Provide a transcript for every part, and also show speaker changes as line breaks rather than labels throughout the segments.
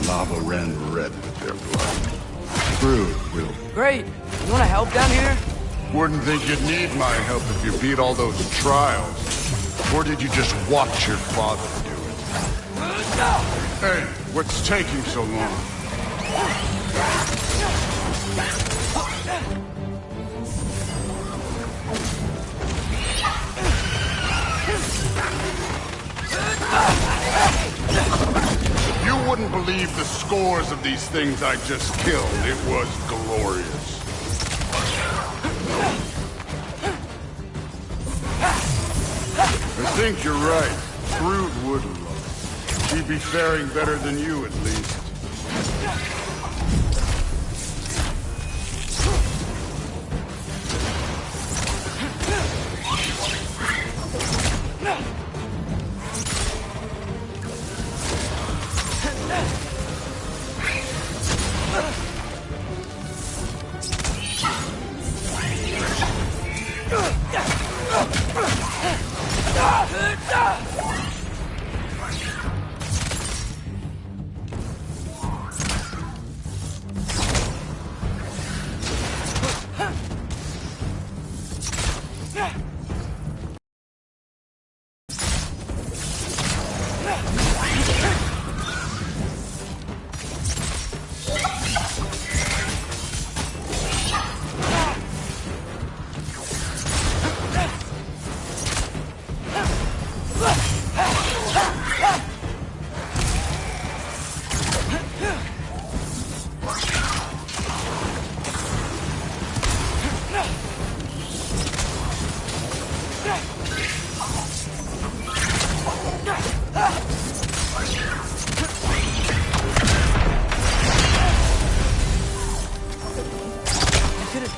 lava ran red with their blood. Brood will...
Great! You wanna help down here?
Wouldn't think you'd need my help if you beat all those trials. Or did you just watch your father do it? Hey, what's taking so long? You wouldn't believe the scores of these things I just killed. It was glorious. I think you're right. Brood would love it. She'd be faring better than you, at least.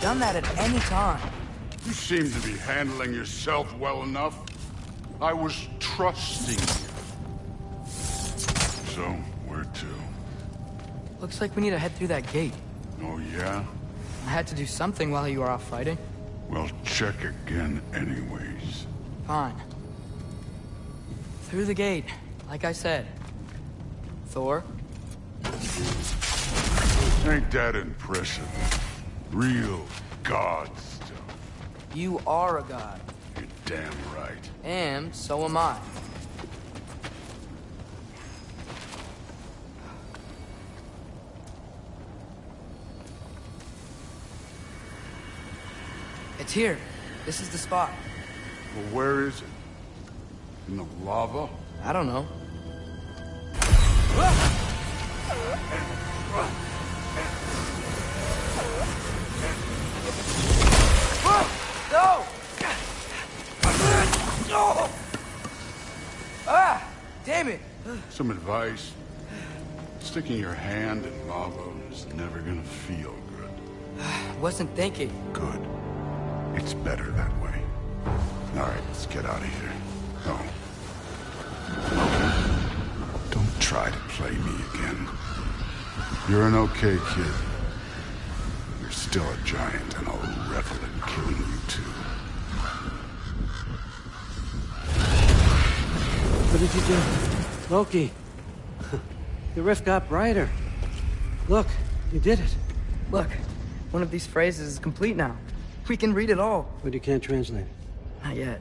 Done that at any time.
You seem to be handling yourself well enough. I was trusting you. So, where to?
Looks like we need to head through that gate.
Oh, yeah?
I had to do something while you were off fighting.
Well, check again anyways.
Fine. Through the gate, like I said. Thor?
Ain't that impressive? Real god stuff.
You are a god.
You're damn right.
And so am I. It's here. This is the spot.
Well, where is it? In the lava?
I don't know. No! No! Ah! Damn it!
Some advice. Sticking your hand in lava is never gonna feel good.
Wasn't thinking.
Good. It's better that way. Alright, let's get out of here. Oh. Don't try to play me again. You're an okay kid. You're still a giant, and I'll revel in killing you too.
What did you do? Loki. The rift got brighter. Look, you did it.
Look, one of these phrases is complete now. We can read it all.
But you can't translate it.
Not yet.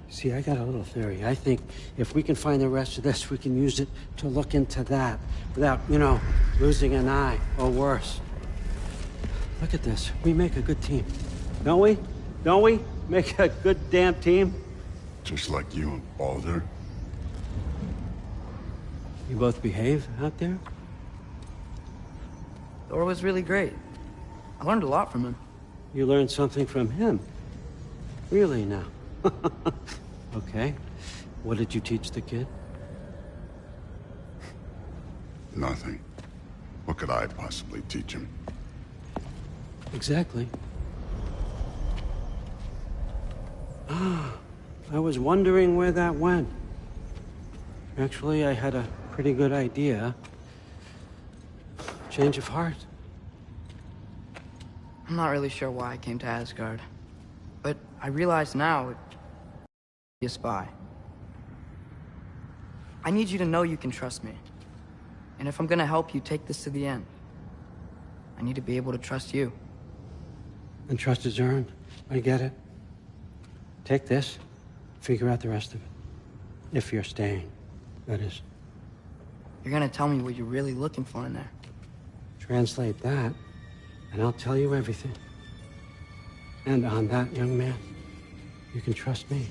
See, I got a little theory. I think if we can find the rest of this, we can use it to look into that without, losing an eye or worse. Look at this. We make a good team. Don't we? Don't we? Make a good damn team?
Just like you and Baldur.
You both behave out there?
Thor was really great. I learned a lot from him.
You learned something from him? Really now? Okay. What did you teach the kid?
Nothing. What could I possibly teach him?
Exactly. I was wondering where that went. Actually, I had a pretty good idea. Change of heart.
I'm not really sure why I came to Asgard. But I realize now it be a spy. I need you to know you can trust me. And if I'm gonna help you take this to the end, I need to be able to trust you.
And trust is earned. I get it. Take this, figure out the rest of it. If you're staying, that is.
You're gonna tell me what you're really looking for in there.
Translate that, and I'll tell you everything. And on that, young man, you can trust me.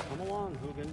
Come along, Hugin.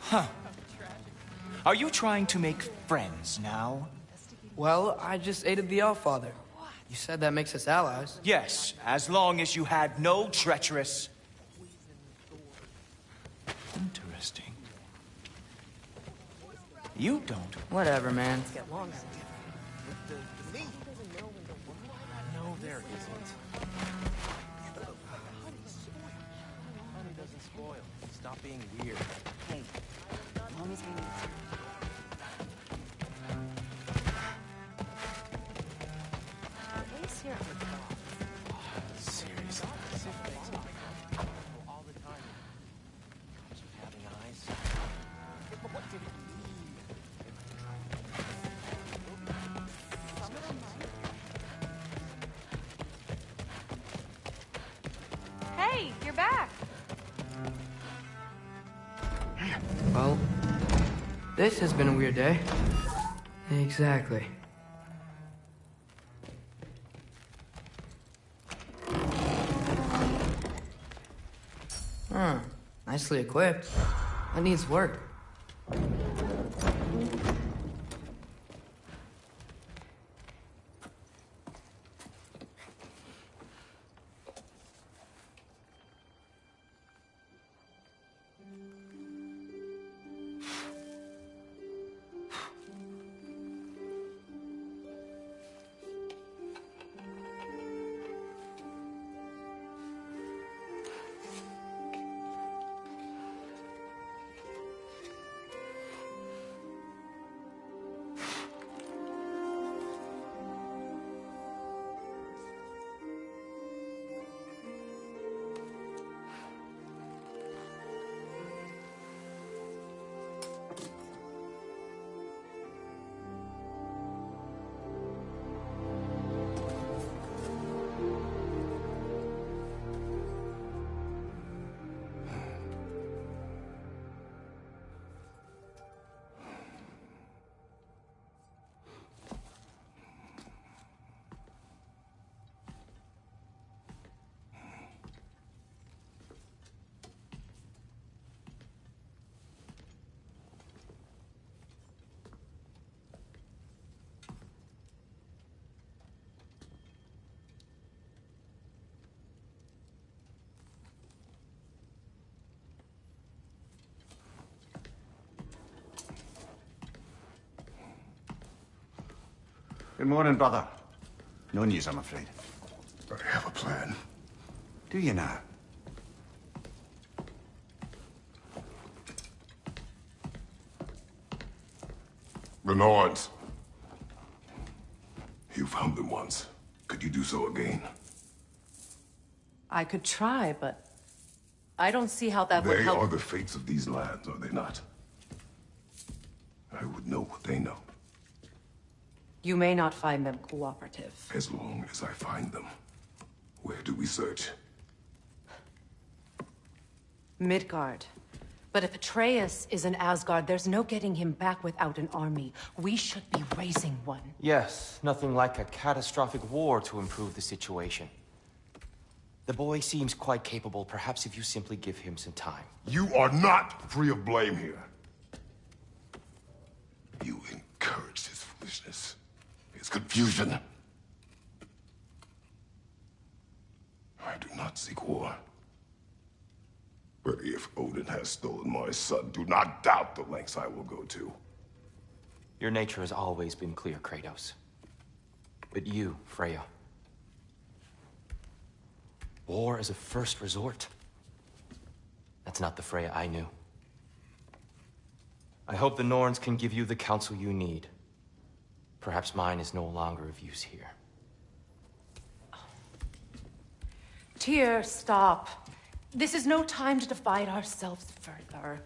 Huh. Are you trying to make friends now?
Well, I just aided the Allfather. You said that makes us allies.
Yes, as long as you had no treacherous... Interesting. You don't.
Whatever, man.
No, there isn't. Honey doesn't spoil. Stop being weird.
Hey, mommy's gonna need at least here at the top.
Seriously. All the time. Comes with having eyes. But what did it mean?
Hey, you're back.
Well, this has been a weird day. Exactly. Huh. Nicely equipped. That needs work.
Good morning, brother. No news, I'm afraid.
I have a plan.
Do you now?
The Norns. You found them once. Could you do so again?
I could try, but I don't see how that would
They
help.
are the fates of these lands, are they not? I would know what they know,
You may not find them cooperative.
as long as I find them. Where do we search?
Midgard. But if Atreus is in Asgard, there's no getting him back without an army. We should be raising one.
Yes, nothing like a catastrophic war to improve the situation. The boy seems quite capable, perhaps if you simply give him some time.
You are not free of blame here. You encouraged his foolishness, his confusion. I do not seek war. But if Odin has stolen my son, do not doubt the lengths I will go to.
Your nature has always been clear, Kratos. But you, Freya. War as a first resort. That's not the Freya I knew. I hope the Norns can give you the counsel you need. Perhaps mine is no longer of use here.
Tyr, stop. This is no time to divide ourselves further.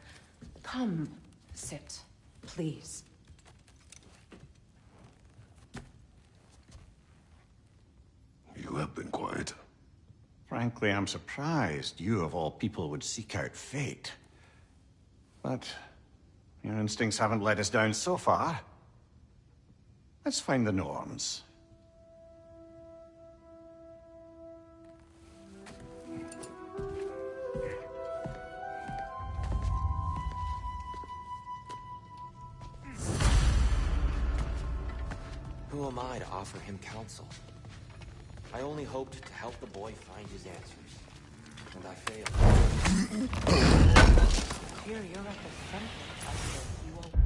Come, sit, please.
You have been quiet.
Frankly, I'm surprised you, of all people, would seek out fate. But your instincts haven't let us down so far. Let's find the Norns.
Who am I to offer him counsel? I only hoped to help the boy find his answers. And I failed.
Tyr, you're at the center of this. You are...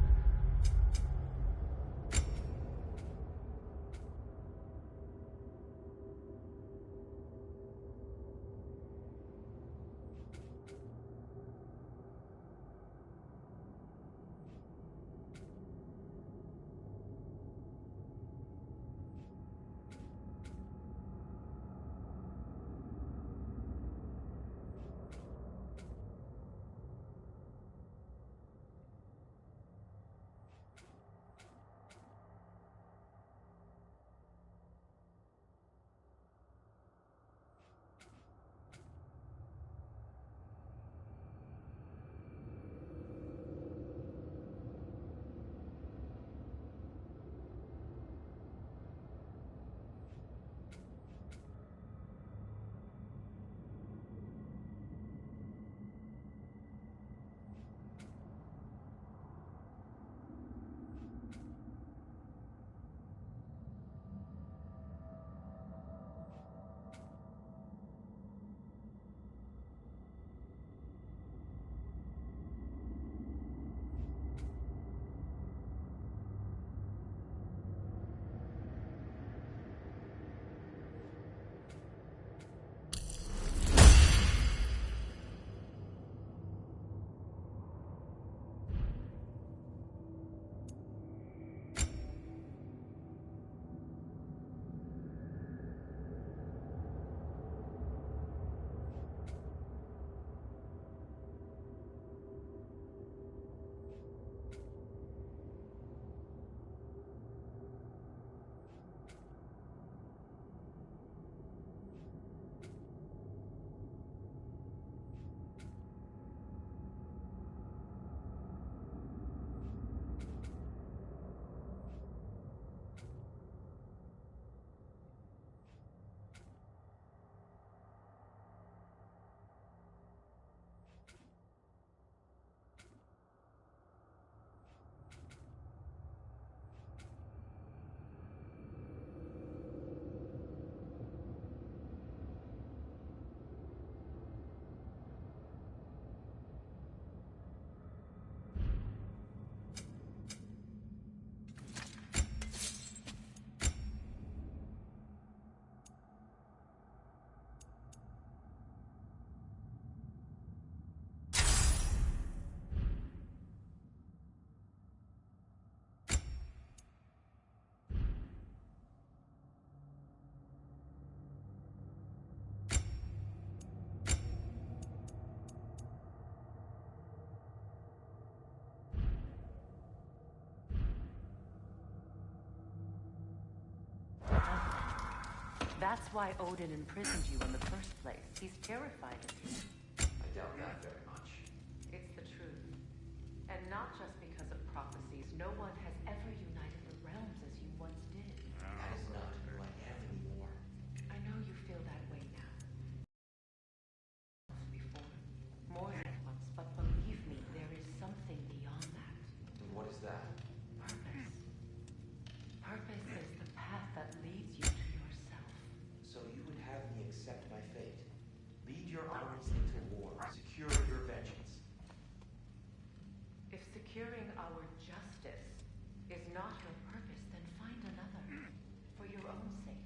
That's why Odin imprisoned you in the first place. He's terrified of you.
I doubt that very much.
It's the truth. And not just because of prophecies. No one has ever united the realms as you once did.
That is not who I am anymore.
I know you feel that way now. Before. More than once, but believe me, there is something beyond that.
And what is that?
Purpose. Purpose is the path that leads you to yourself.
So you would have me accept my fate, lead your armies into war, secure your vengeance.
If securing our justice is not your purpose, then find another. For your own sake.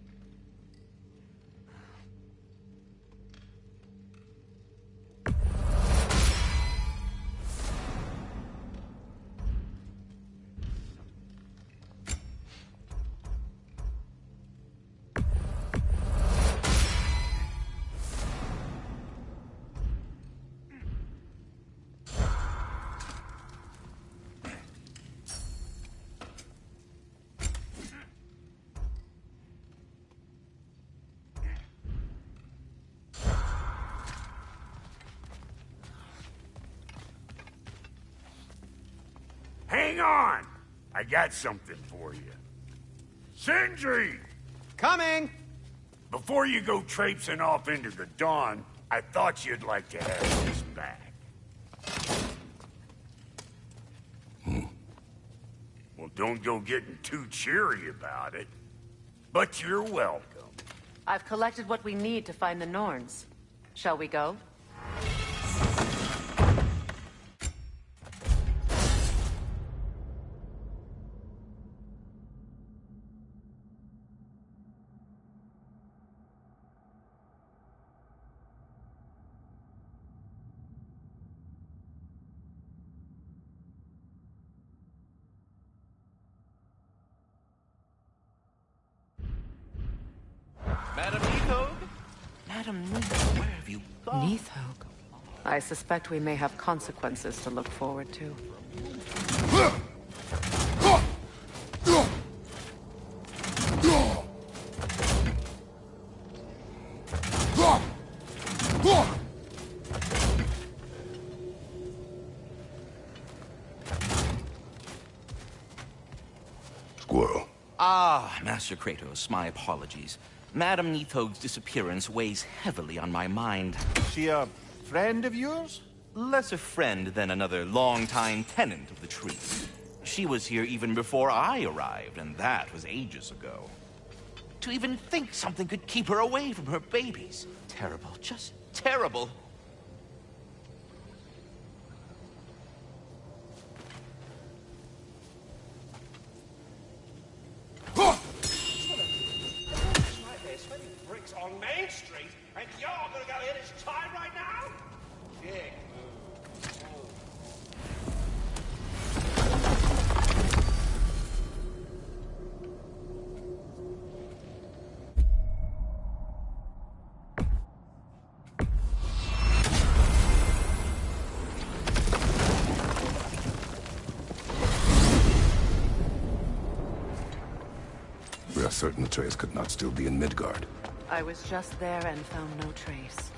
Hang on! I got something for you. Sindri!
Coming!
Before you go traipsing off into the dawn, I thought you'd like to have this back. Well, don't go getting too cheery about it. But you're welcome.
I've collected what we need to find the Norns. Shall we go?
Madam Neathog? Madam Neathog, where have you gone?
Neathog. I suspect we may have consequences to look forward to.
Squirrel.
Ah, Master Kratos, my apologies. Madam Neathog's disappearance weighs heavily on my mind.
She a friend of yours?
Less a friend than another longtime tenant of the tree. She was here even before I arrived, and that was ages ago. To even think something could keep her away from her babies. Terrible, just terrible.
Bricks on Main Street, and you're gonna go in his time right now? Big move.
We are certain Atreus could not still be in Midgard.
I was just there and found no trace.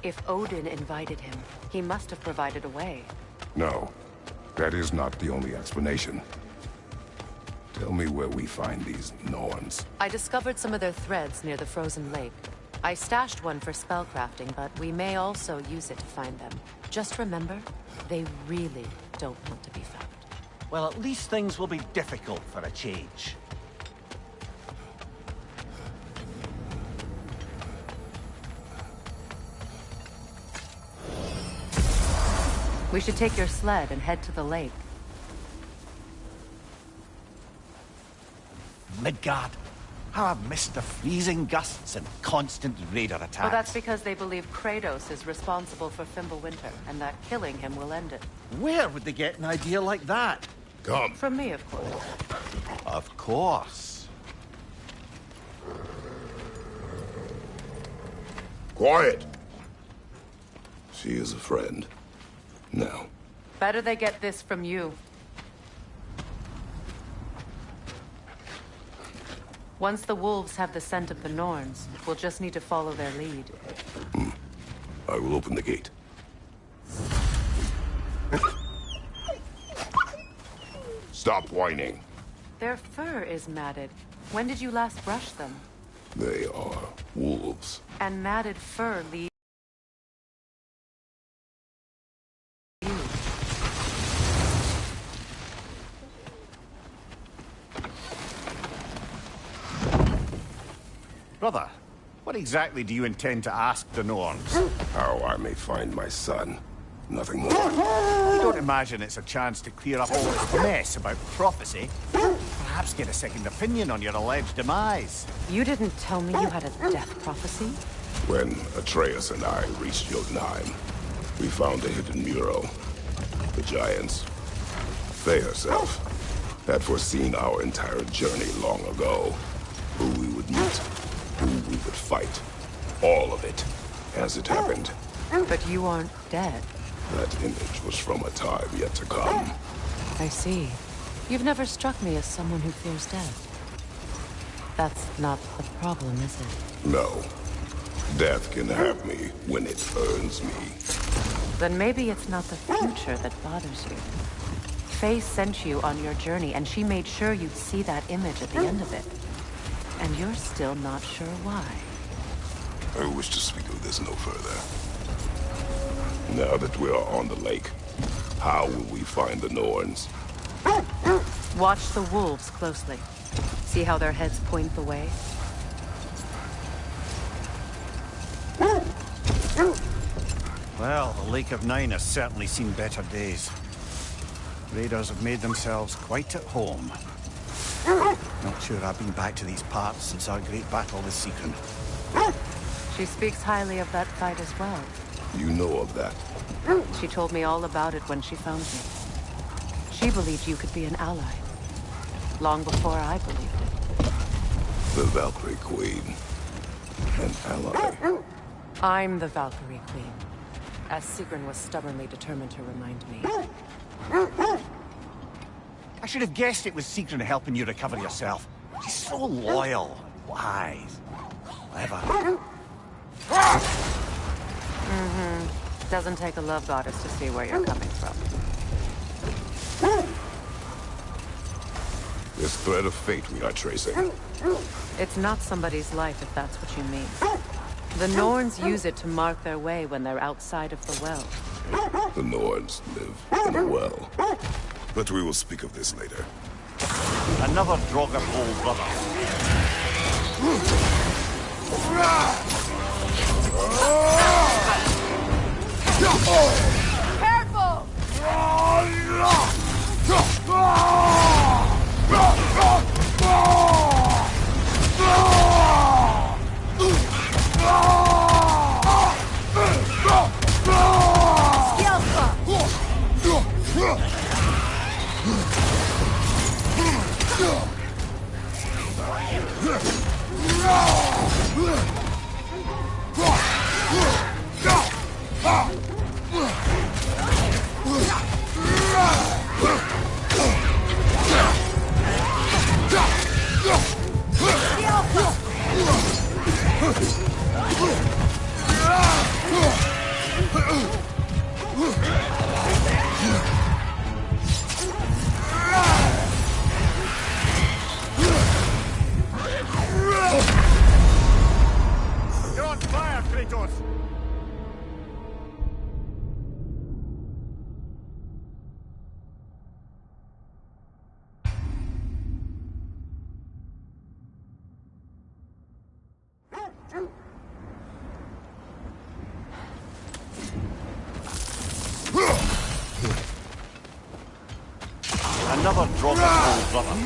If Odin invited him, he must have provided a way.
No, that is not the only explanation. Tell me where we find these Norns.
I discovered some of their threads near the frozen lake. I stashed one for spellcrafting, but we may also use it to find them. Just remember, they really don't want to be found.
Well, at least things will be difficult for a change.
We should take your sled and head to the lake.
Midgard. How I've missed the freezing gusts and constant raider attacks.
Well, that's because they believe Kratos is responsible for Fimbulwinter, and that killing him will end it.
Where would they get an idea like that?
Come.
From me, of course.
Of course.
Quiet. She is a friend. Now.
Better they get this from you. Once the wolves have the scent of the Norns, we'll just need to follow their lead.
I will open the gate. Stop whining.
Their fur is matted. When did you last brush them?
They are wolves.
And matted fur leaves you.
Brother, what exactly do you intend to ask the Norns?
How I may find my son. Nothing more.
You don't imagine it's a chance to clear up all this mess about prophecy? Perhaps get a second opinion on your alleged demise.
You didn't tell me you had a death prophecy?
When Atreus and I reached Jotunheim, we found a hidden mural. The giants, they herself, had foreseen our entire journey long ago. Who we would meet, who we would fight. All of it, as it happened.
But you aren't dead.
That image was from a time yet to come.
I see. You've never struck me as someone who fears death. That's not the problem, is it?
No. Death can have me when it earns me.
Then maybe it's not the future that bothers you. Faye sent you on your journey, and she made sure you'd see that image at the end of it. And you're still not sure why.
I wish to speak of this no further. Now that we are on the lake, how will we find the Norns?
Watch the wolves closely. See how their heads point the way?
Well, the Lake of Nine has certainly seen better days. Raiders have made themselves quite at home. Not sure I've been back to these parts since our great battle with Seacon.
She speaks highly of that fight as well.
You know of that?
She told me all about it when she found me. She believed you could be an ally. Long before I believed it.
The Valkyrie Queen. An ally.
I'm the Valkyrie Queen. As Sigrun was stubbornly determined to remind me.
I should have guessed it was Seacon helping you recover yourself. She's so loyal and wise. Clever.
Doesn't take a love goddess to see where you're coming from.
This thread of fate we are tracing.
It's not somebody's life, if that's what you mean. The Norns use it to mark their way when they're outside of the well.
The Norns live in a well. But we will speak of this later.
Another Draugr brother.
Careful!
You're on fire, Kratos! Another Draugr brother.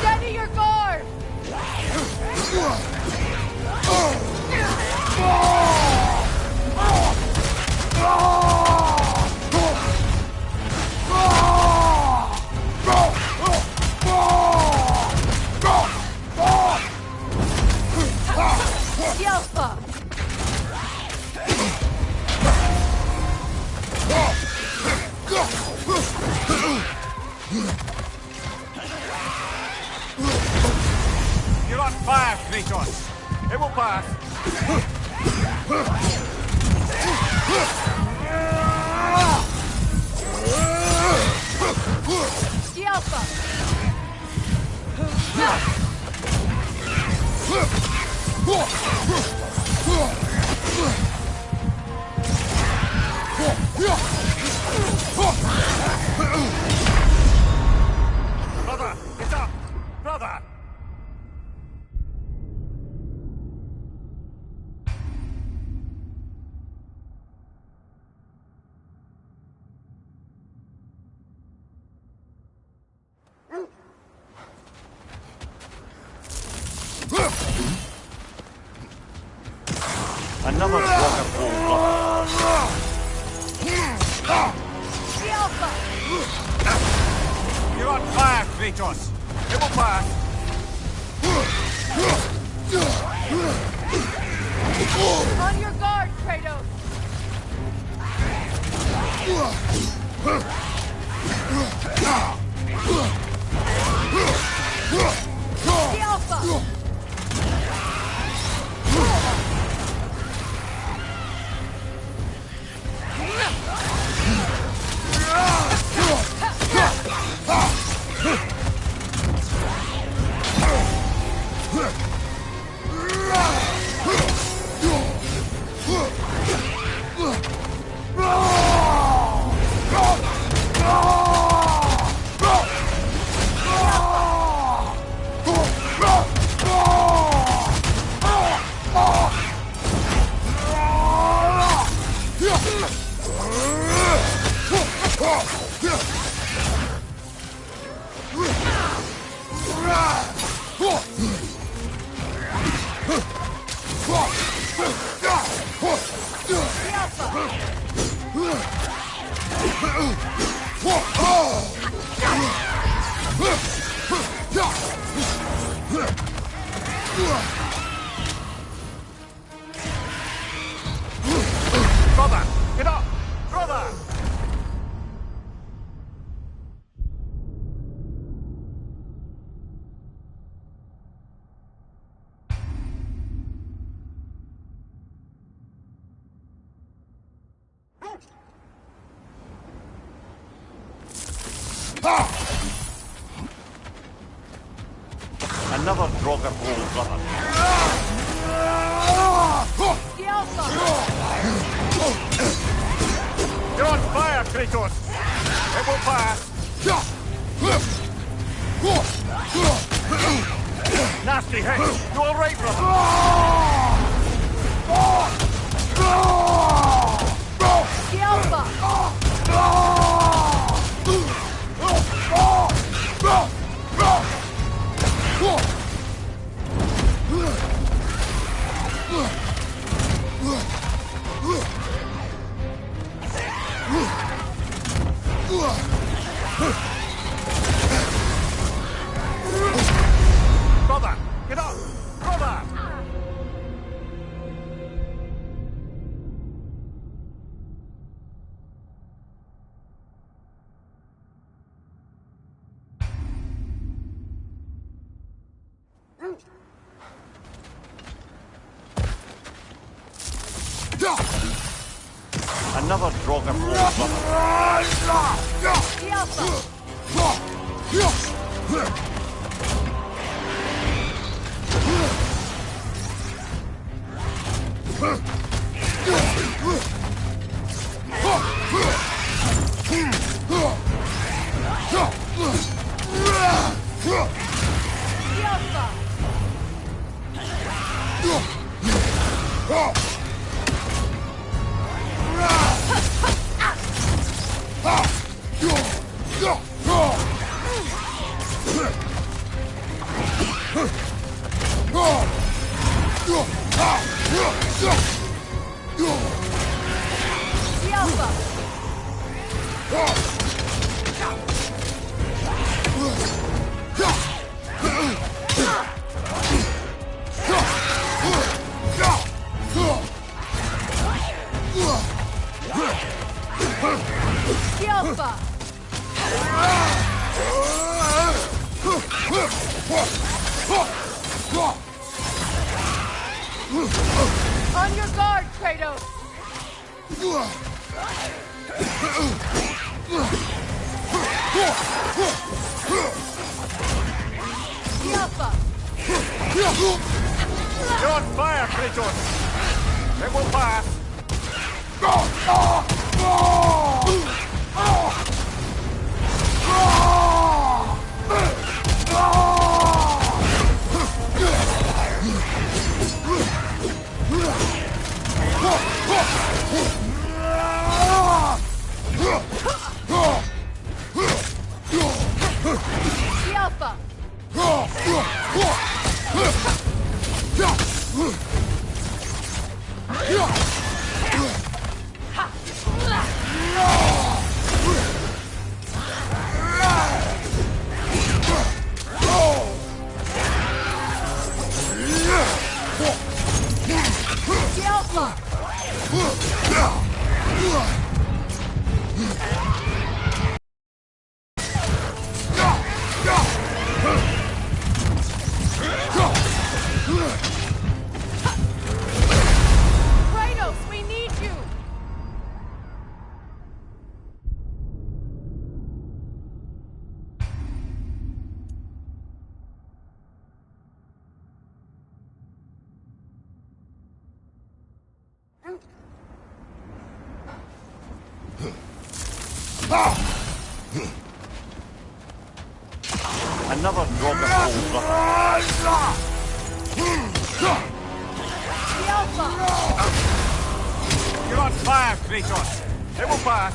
Steady your guard! Yelpa!
You're on fire, Kratos. It will pass.
Yelpa!
Brother, get up! Brother!
Another drop of gold blood.
Yelpa!
You're on fire, Kratos. It will pass.
On your guard, Kratos! Yelpa!
Brother, get up! Brother!
Another drop of gold blood.
Yelpa!
You're on fire, Kratos! It will pass! Nasty hit! You all right, brother?
Yelpa!
Brother, get up! Brother!
Another drop of gold blood.
Yelpa! On your guard, Kratos!
You're on fire, Kratos! It will pass!
Kratos, we need you!
Another drop of gold, brother. You're on fire, Kratos. It will pass.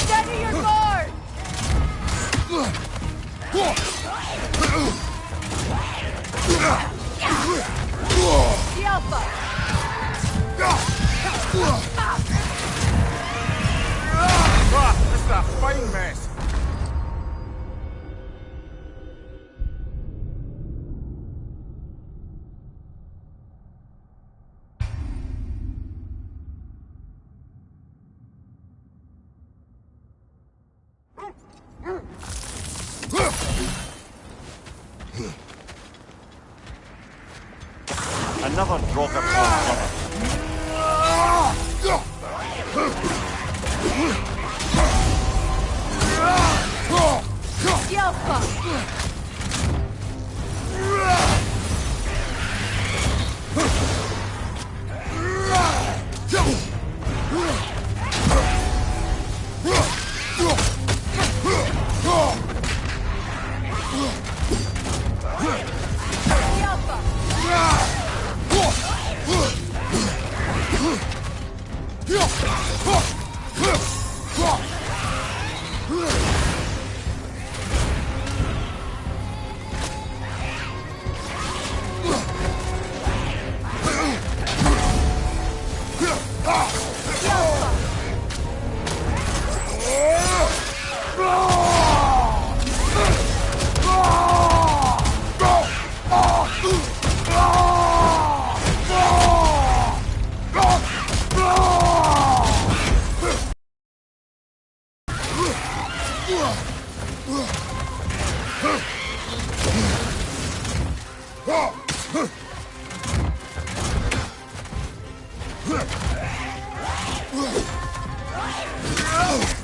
Steady your guard! The Alpha!
This is a fine mess. Another drop of gold,
The Alpha!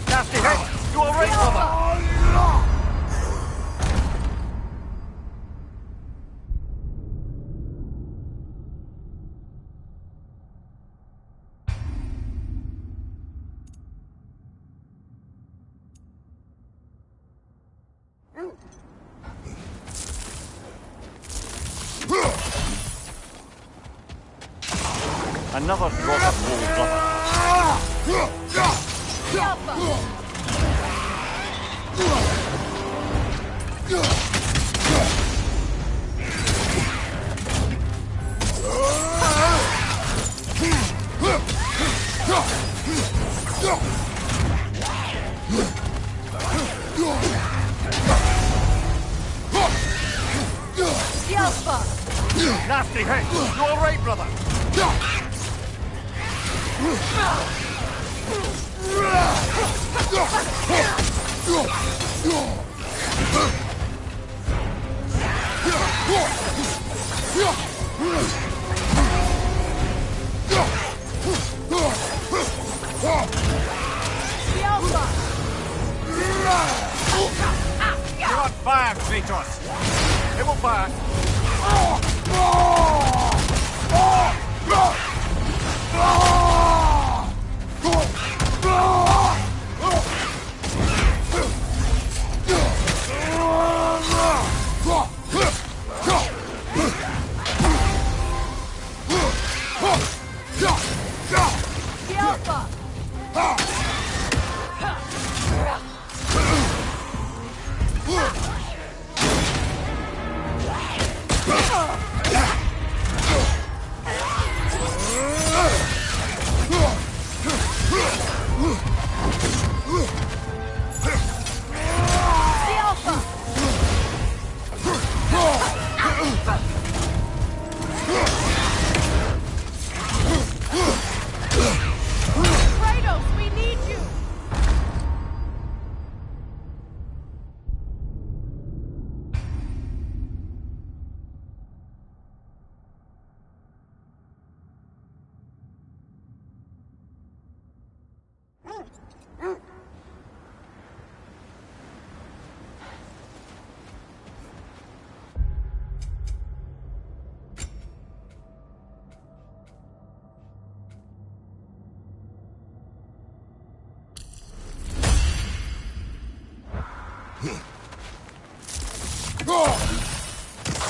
Nasty hit! You alright, brother? Another drop of gold, brother. Nasty hit! You alright, brother? You're on fire, Kratos! It will burn!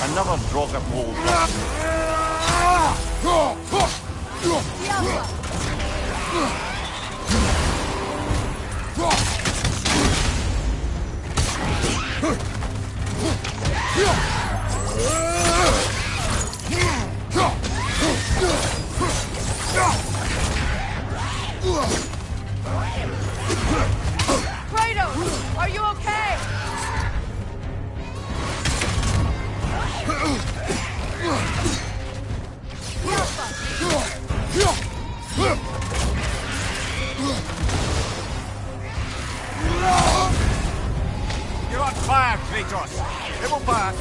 Another drop of gold.
Kratos, are you okay?
You're on fire, Kratos! It will burn!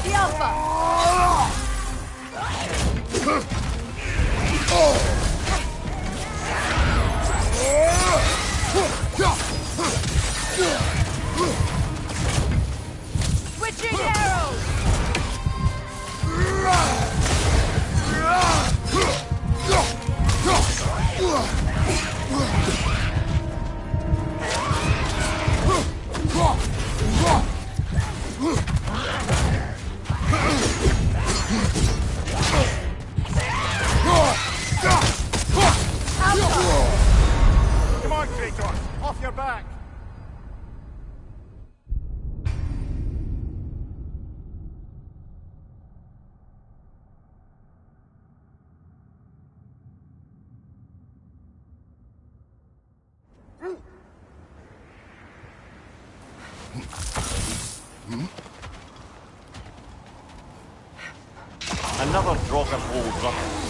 The Alpha!
your back!
Another drop of old rubber.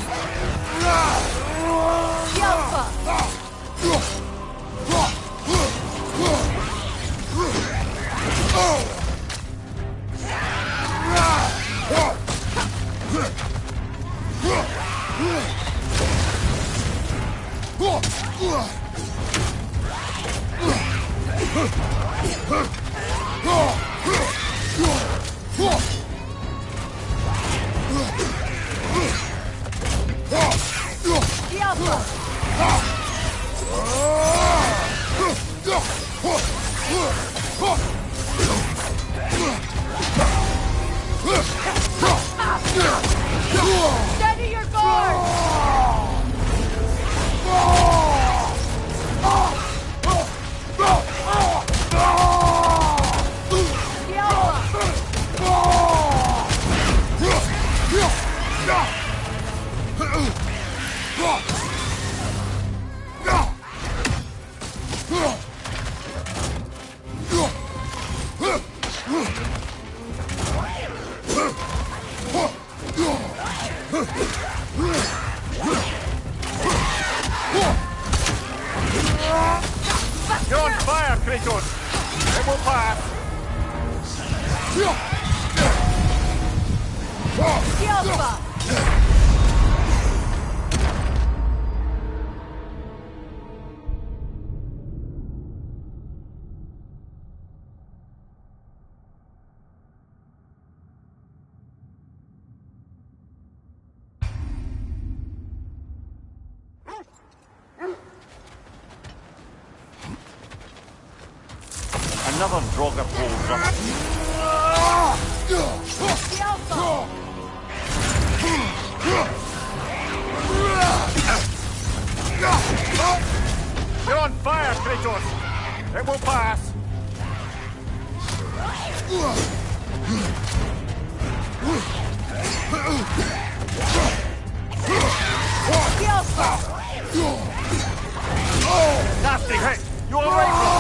Steady your guard!
You're on fire, Kratos! It will pass!
Another drop of old rubber.
You're on fire, Kratos! It will pass! Nasty hit! You all right?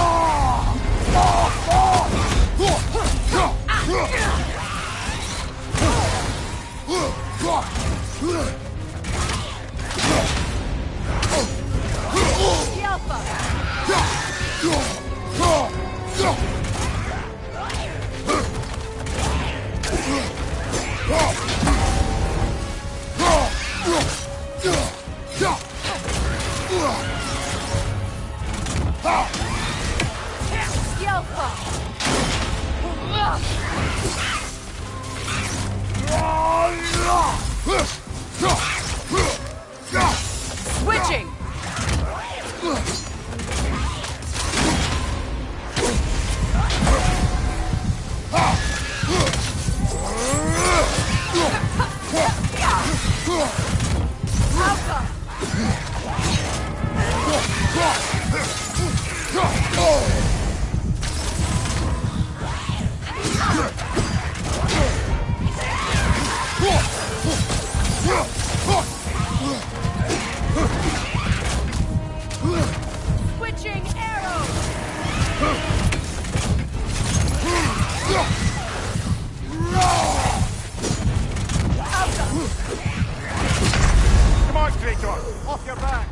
Switching! Switching arrows!
Come on, Kratos! Off your back!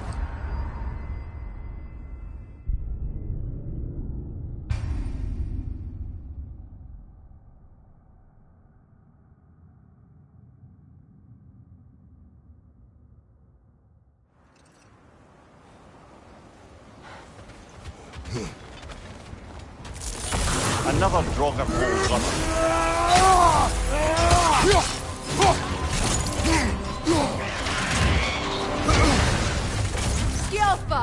Another drop of old rubber.
Skilfa!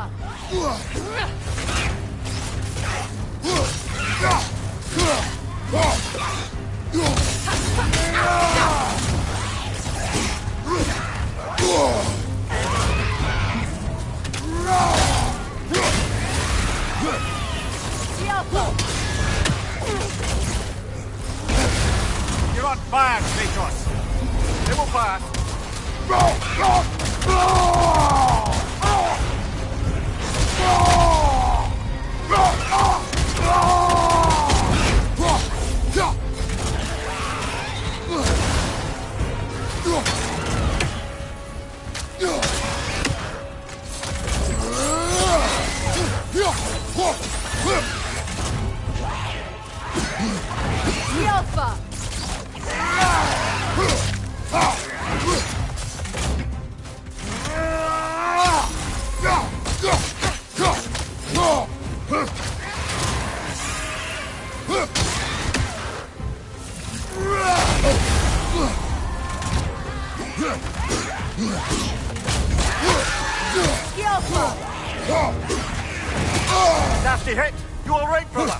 Nasty hit! You all right, brother?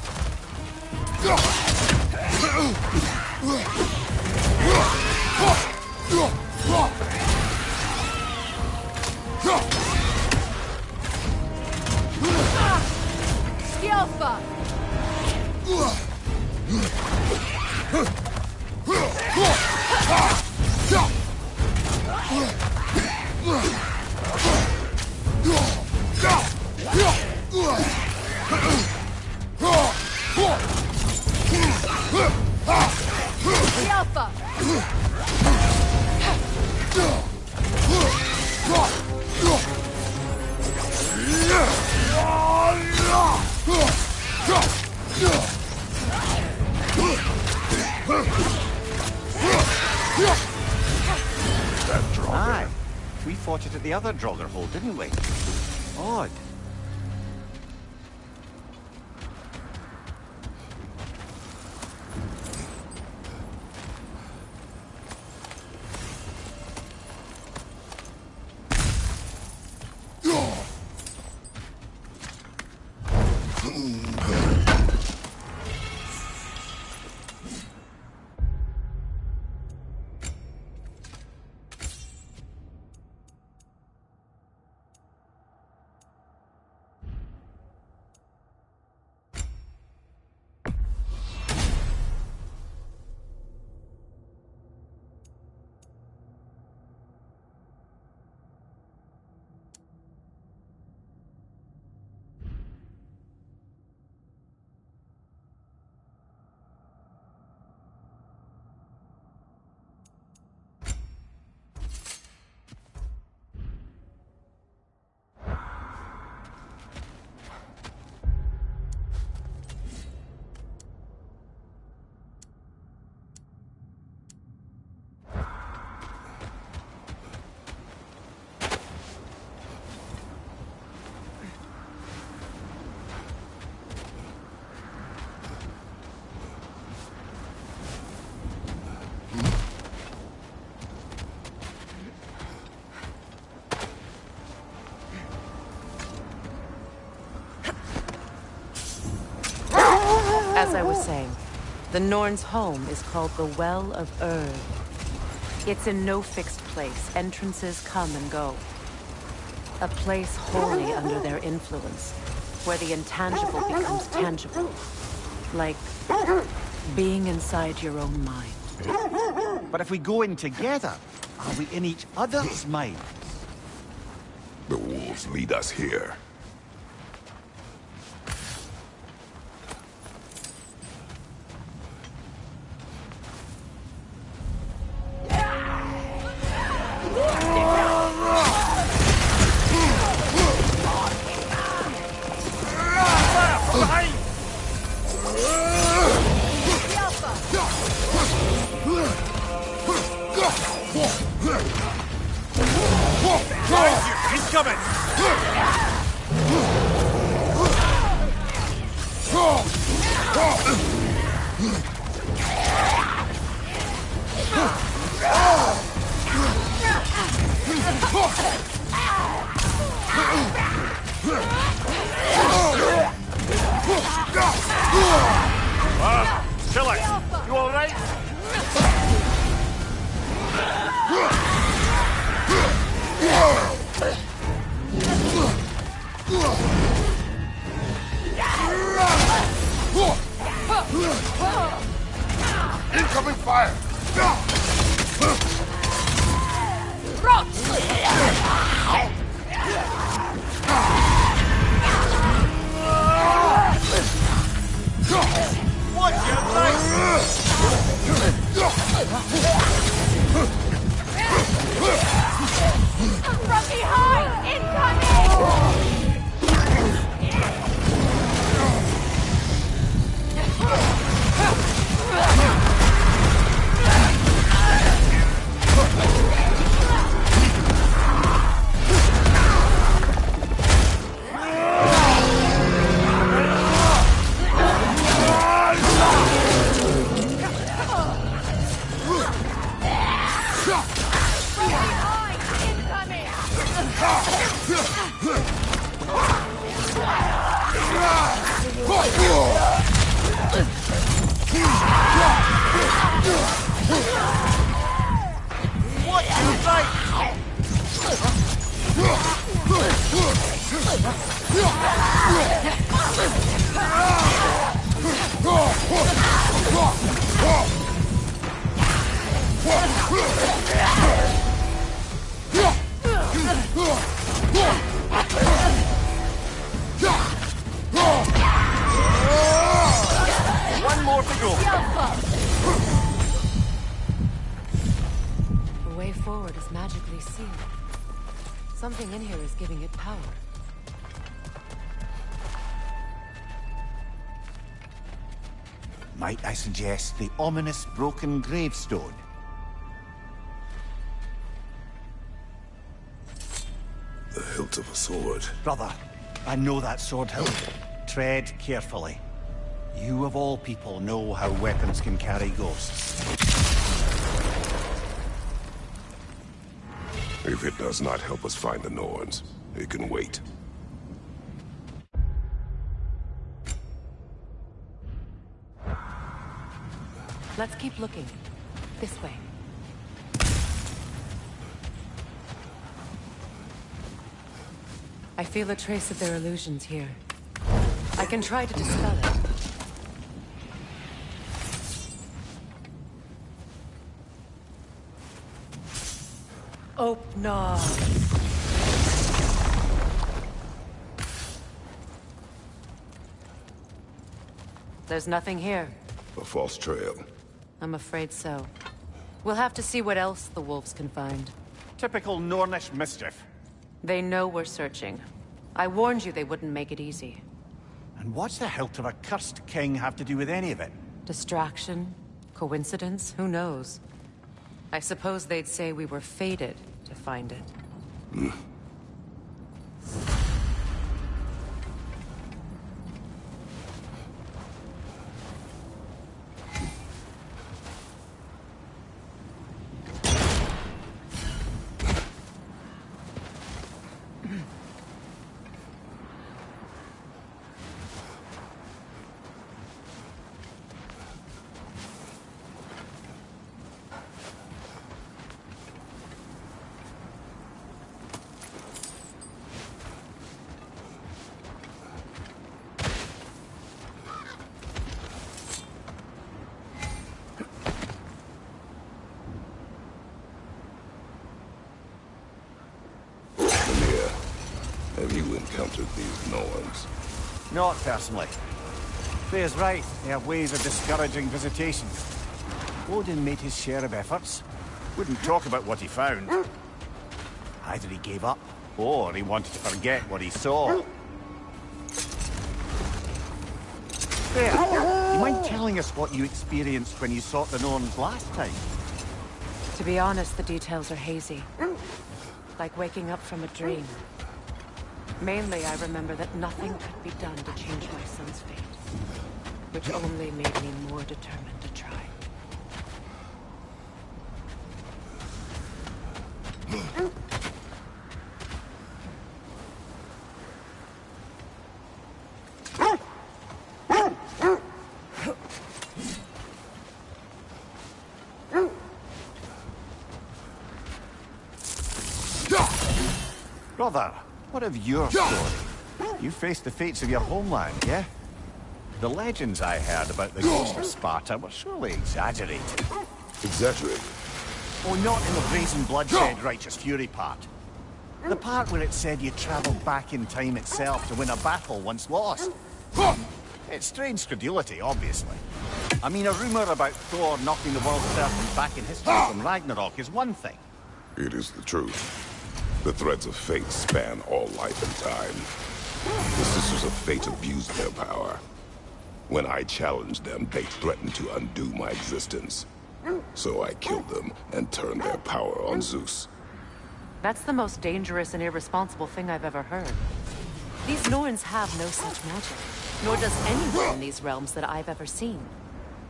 Aye. We fought it at the other Draugr hole, didn't we? Odd.
As I was saying, the Norn's home is called the Well of Erd. It's in no fixed place. Entrances come and go. A place wholly under their influence, where the intangible becomes tangible. Like being inside your own mind.
But if we go in together, are we in each other's minds?
The wolves lead us here.
He's coming! Chill it! You all right?
Incoming fire!
Watch your right!
From behind! Incoming!
One more to go.
The way forward is magically sealed. Something in here is giving it power.
Might I suggest the ominous broken gravestone?
The hilt of a sword.
Brother, I know that sword hilt. Tread carefully. You of all people know how weapons can carry ghosts.
If it does not help us find the Norns, it can wait.
Let's keep looking. This way. I feel a trace of their illusions here. I can try to dispel it. No. There's nothing here.
A false trail.
I'm afraid so. We'll have to see what else the wolves can find.
Typical Nornish mischief.
They know we're searching. I warned you they wouldn't make it easy.
And what's the hilt of a cursed king have to do with any of it?
Distraction? Coincidence? Who knows? I suppose they'd say we were fated to find it.
Have you encountered these Norns?
Not personally. Freya's right. They have ways of discouraging visitation. Odin made his share of efforts. Wouldn't talk about what he found. Either he gave up, or he wanted to forget what he saw. Freya, you mind telling us what you experienced when you sought the Norns last time?
To be honest, the details are hazy. Like waking up from a dream. Mainly, I remember that nothing could be done to change my son's fate. Which only made me more determined to try.
Brother, what of your story? You faced the fates of your homeland, yeah? The legends I heard about the ghost of Sparta were surely exaggerated.
Exaggerated?
Oh, not in the brazen bloodshed righteous fury part. The part where it said you travelled back in time itself to win a battle once lost. It's strange credulity, obviously. I mean, a rumour about Thor knocking the world serpent back in history from Ragnarok is one thing.
It is the truth. The threads of fate span all life and time. The Sisters of Fate abused their power. When I challenged them, they threatened to undo my existence. So I killed them and turned their power on Zeus.
That's the most dangerous and irresponsible thing I've ever heard. These Norns have no such magic, nor does anyone in these realms that I've ever seen.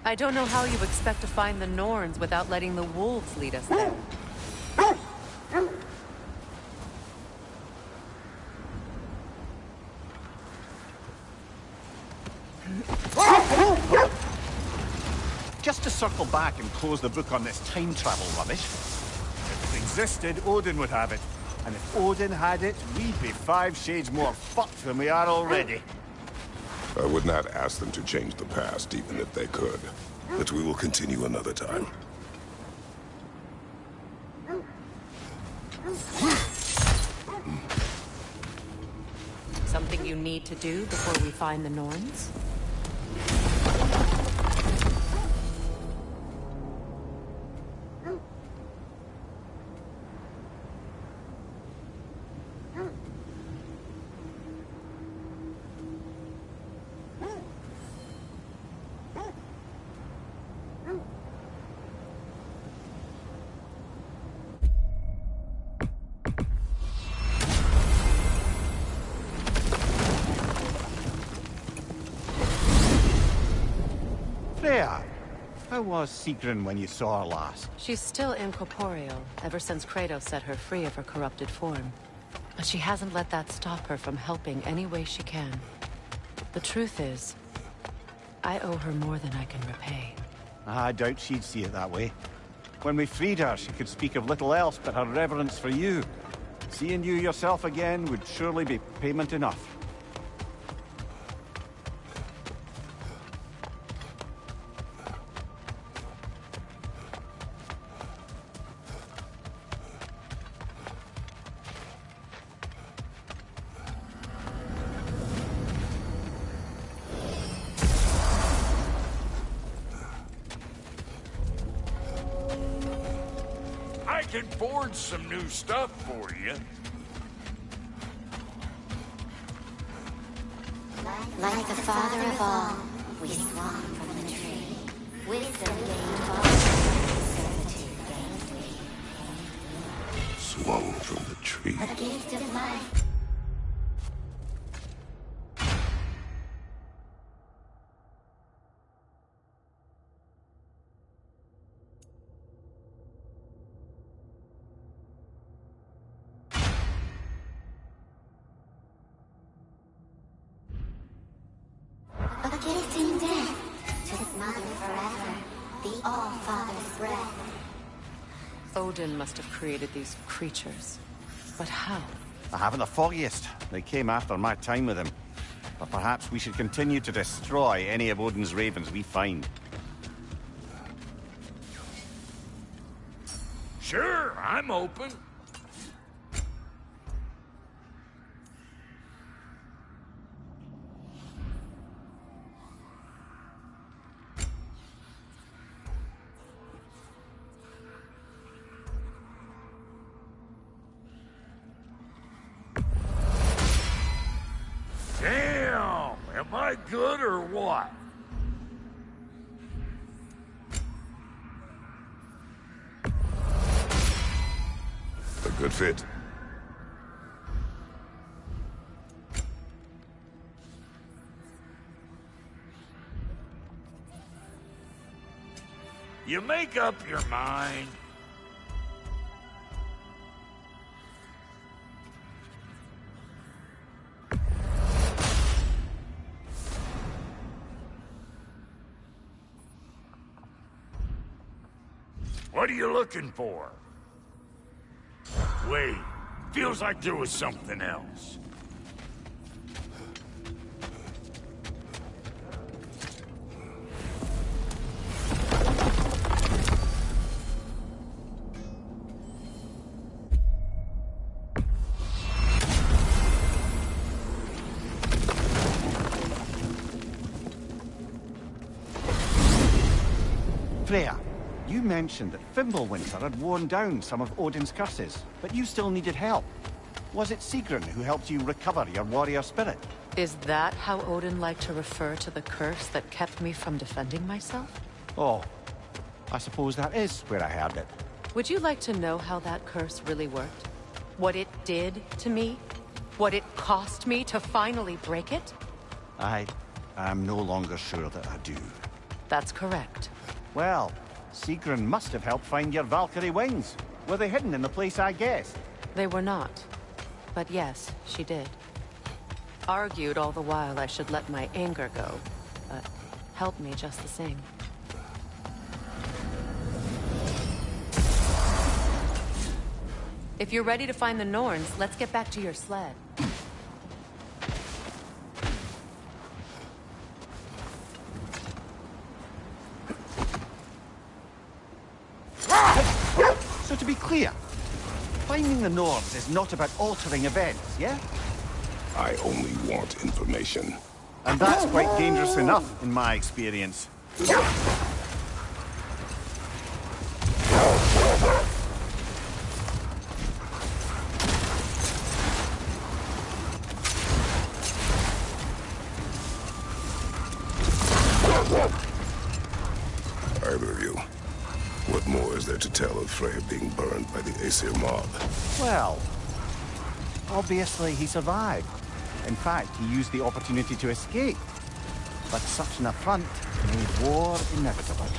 I don't know how you expect to find the Norns without letting the wolves lead us there.
Just to circle back and close the book on this time travel rubbish. If it existed, Odin would have it. And if Odin had it, we'd be 5 shades more fucked than we are already.
I would not ask them to change the past, even if they could. But we will continue another time.
Something you need to do before we find the Norns?
Freya, how was Sigrun when you saw her last?
She's still incorporeal, ever since Kratos set her free of her corrupted form. But she hasn't let that stop her from helping any way she can. The truth is, I owe her more than I can repay.
I doubt she'd see it that way. When we freed her, she could speak of little else but her reverence for you. Seeing you yourself again would surely be payment enough.
I can forge some new stuff for you.
Like the father of all, we swung from the tree. Wisdom gained falsehood, servitude gained me.
Swung from the tree.
A gift of life. A gift in death, to smother forever, the All-Father's breath.
Odin must have created these creatures. But how?
I haven't the foggiest. They came after my time with him. But perhaps we should continue to destroy any of Odin's ravens we find.
Sure, I'm open. Damn! Am I good or what?
A good fit.
You make up your mind. What are you looking for? Wait, feels like there was something else.
Freya, you mentioned that Fimbulwinter had worn down some of Odin's curses, but you still needed help. Was it Sigrun who helped you recover your warrior spirit?
Is that how Odin liked to refer to the curse that kept me from defending myself?
Oh, I suppose that is where I heard it.
Would you like to know how that curse really worked? What it did to me? What it cost me to finally break it?
I'm no longer sure that I do.
That's correct.
Well, Sigrun must have helped find your Valkyrie wings. Were they hidden in the place I guessed?
They were not. But yes, she did. Argued all the while I should let my anger go, but helped me just the same. If you're ready to find the Norns, let's get back to your sled.
So to be clear, finding the Norns is not about altering events, yeah?
I only want information.
And that's quite dangerous enough, in my experience.
Either of you, what more is there to tell of Freya being burned by the Aesir mob?
Well, obviously he survived. In fact, he used the opportunity to escape. But such an affront made war inevitable.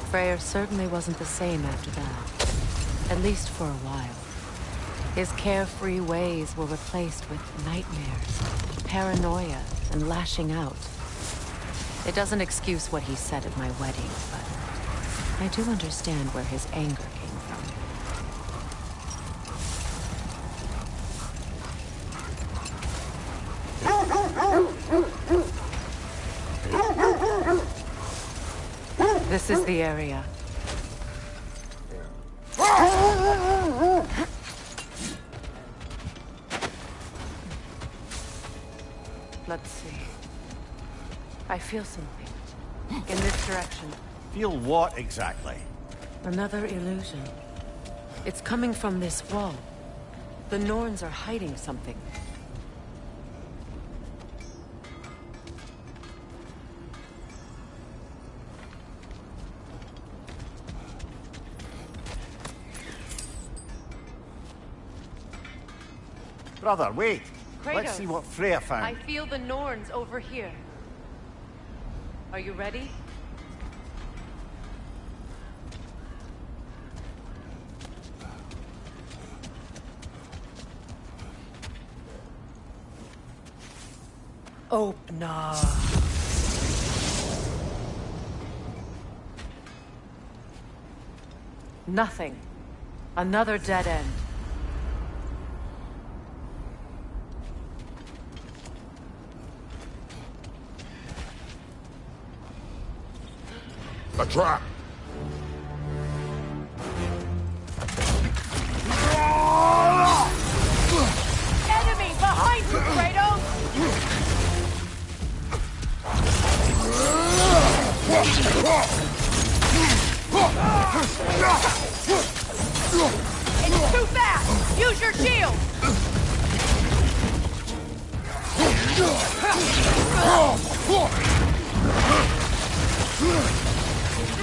Freyr certainly wasn't the same after that. At least for a while. His carefree ways were replaced with nightmares, paranoia, and lashing out. It doesn't excuse what he said at my wedding, but I do understand where his anger came from. This is the area. Let's see. I feel something. In this direction.
Feel what exactly?
Another illusion. It's coming from this wall. The Norns are hiding something.
Brother, wait.
Kratos,
Let's see what Freya found.
I feel the Norns over here. Are you ready? Oh, no. Nothing. Another dead end.
A trap!
Enemy behind you, Kratos! It's too fast! Use your shield!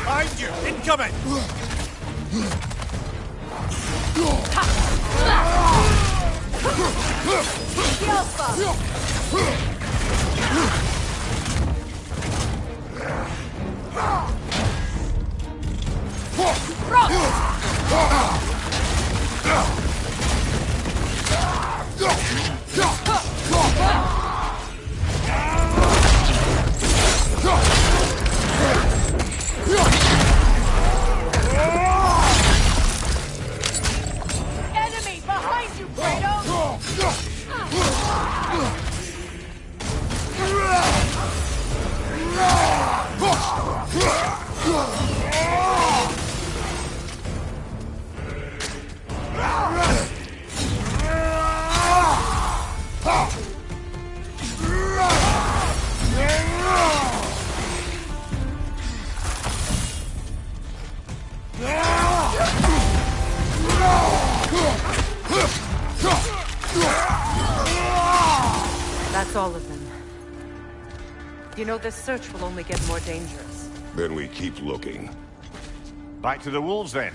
Behind you! Incoming!
Enemy behind you, Kratos!
You know, this search will only get more dangerous.
Then we keep looking.
Back to the wolves, then.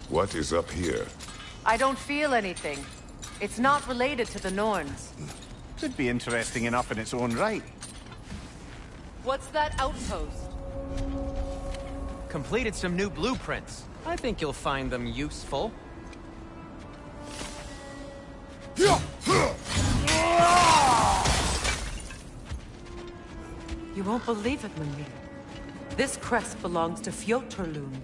What is up here?
I don't feel anything. It's not related to the Norns.
Could be interesting enough in its own right.
What's that outpost?
Completed some new blueprints. I think you'll find them useful.
You won't believe it, Ranveer. This crest belongs to Fjotorlund.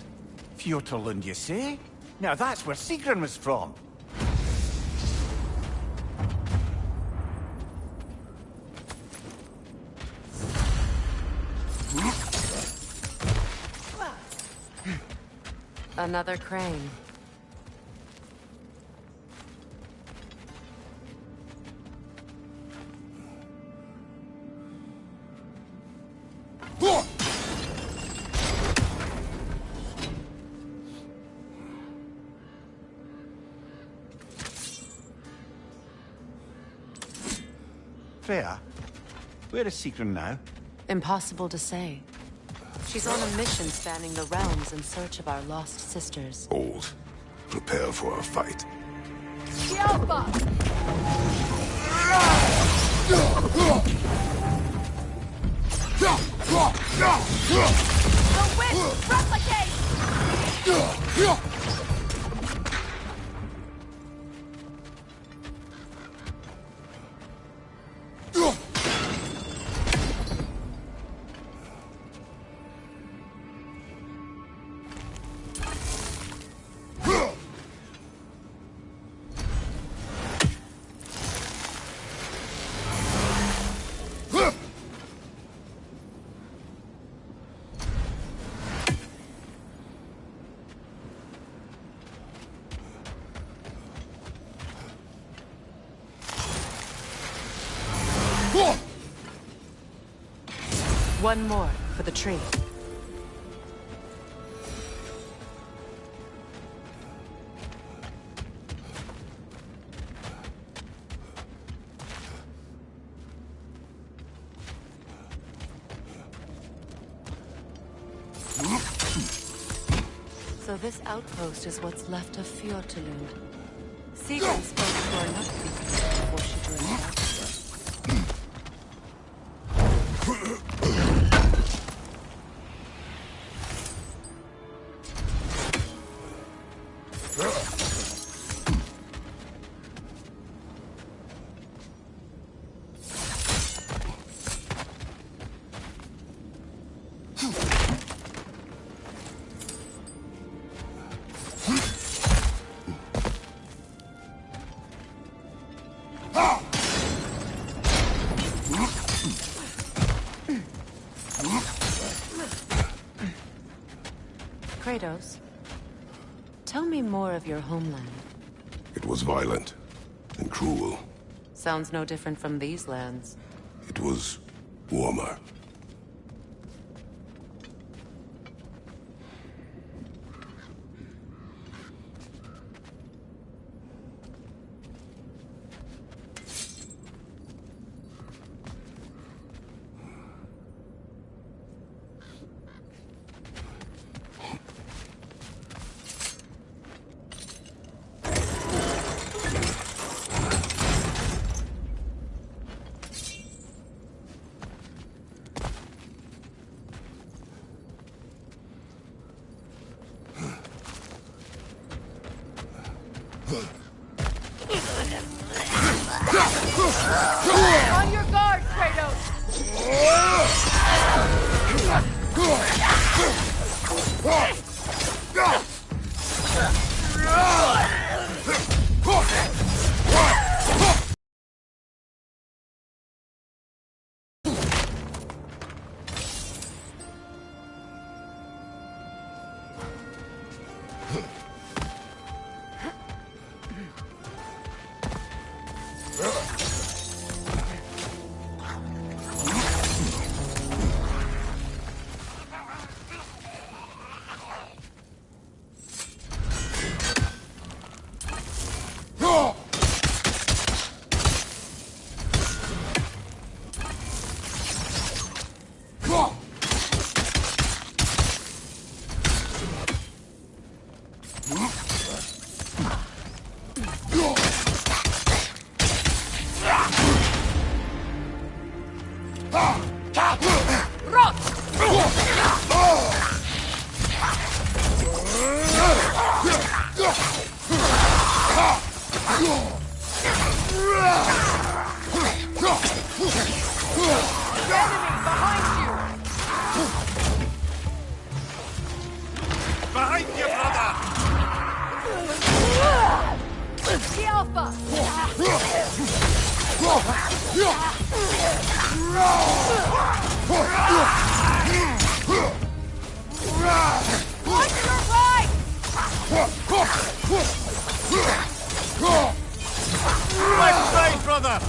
Fjotorlund, you say? Now that's where Sigrun was from.
Another crane.
Freya, where is Sigrun now?
Impossible to say. She's on a mission spanning the realms in search of our lost sisters.
Hold. Prepare for a fight.
The Alpha! The wind! Replicate! One more for the tree. So this outpost is what's left of Fjotorlund. Sigrun spoke to her enough before she joined the outpost. Kratos, tell me more of your homeland.
It was violent and cruel.
Sounds no different from these lands.
It was warmer.
On your guard, Kratos!
Thank you, brother!
The Alpha! Watch your right!
Left side, brother!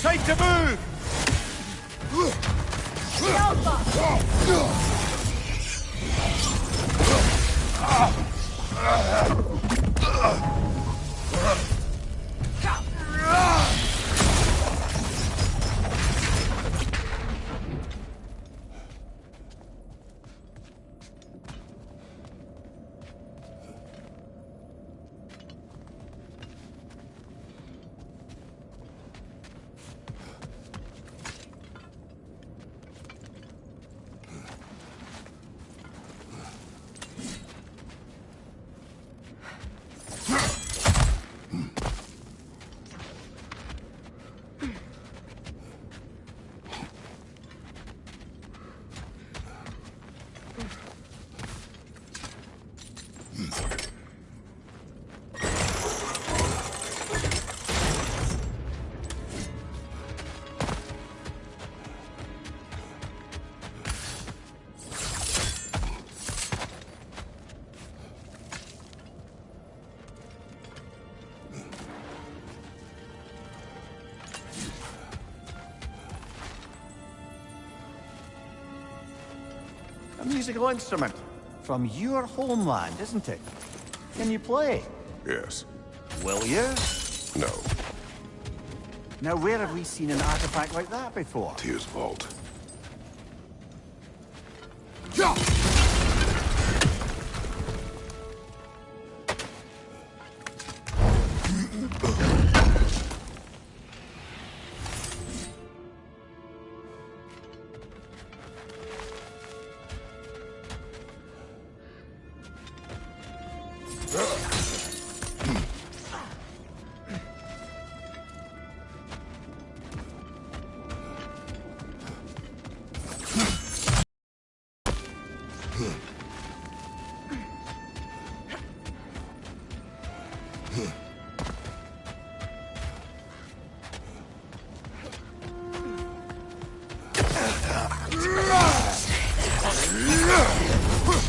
Time to move!
The Alpha!
A musical instrument. From your homeland, isn't it? Can you play?
Yes.
Will you?
No.
Now, where have we seen an artifact like that before?
Tyr's vault.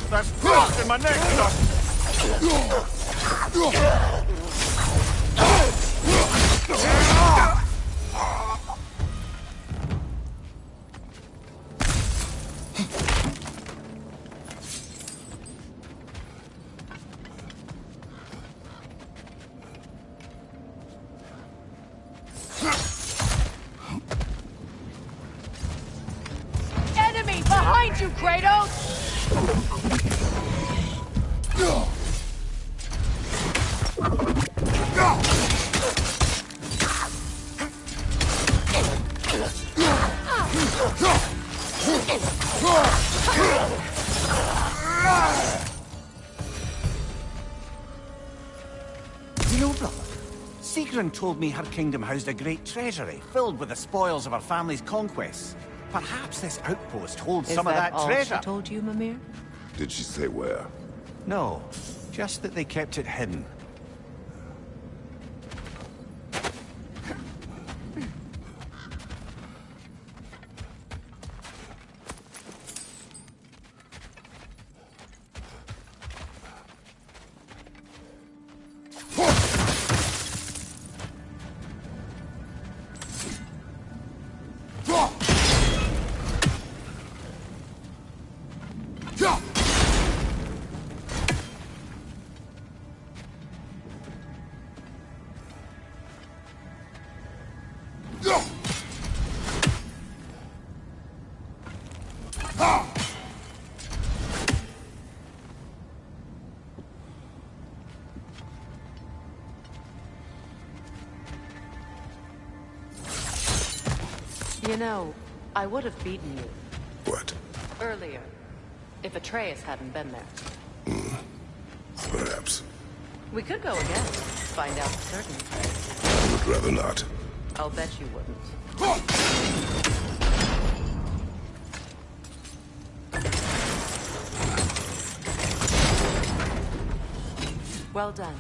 That's frost in my neck,
Enemy behind you, Kratos!
You know, brother, Sigrun told me her kingdom housed a great treasury filled with the spoils of her family's conquests. Perhaps this outpost holds some of that
all
treasure.
she told you, Mimir?
Did she say where?
No, just that they kept it hidden.
You know, I would have beaten you.
What?
Earlier. If Atreus hadn't been there.
Perhaps.
We could go again. Find out for certain.
I would rather not.
I'll bet you wouldn't. Well done.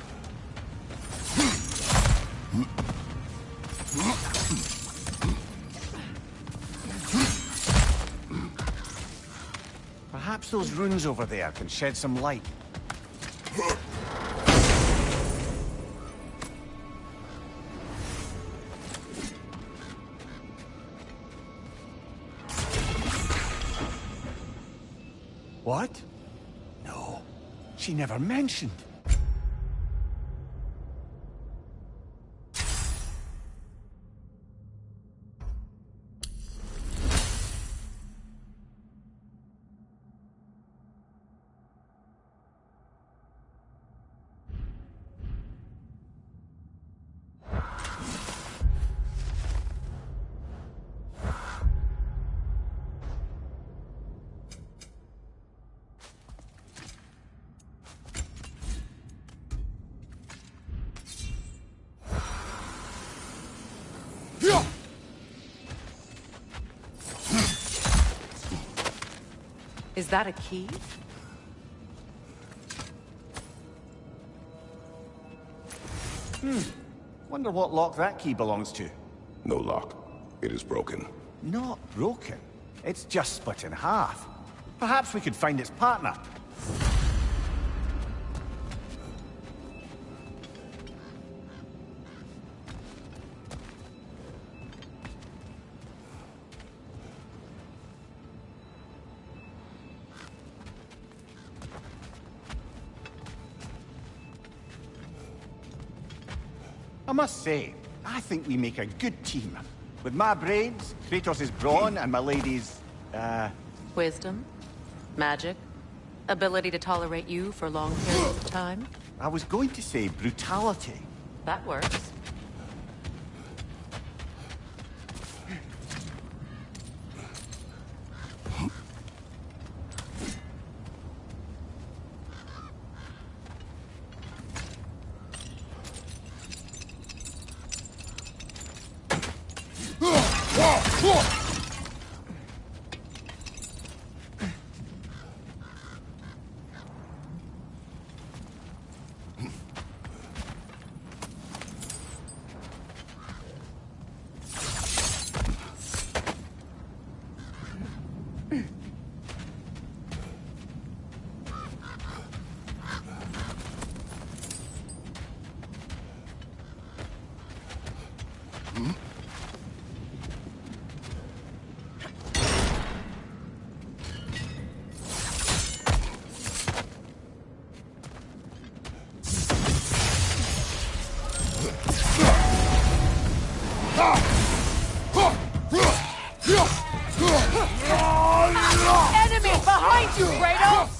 Perhaps those runes over there can shed some light. What? No, she never mentioned.
Is that a key?
Wonder what lock that key belongs to.
No lock. It is broken.
Not broken. It's just split in half. Perhaps we could find its partner. I must say, I think we make a good team. With my brains, Kratos' brawn, and my lady's,
Wisdom? Magic? Ability to tolerate you for long periods of time?
I was going to say brutality.
That works.
Enemy behind you, Kratos!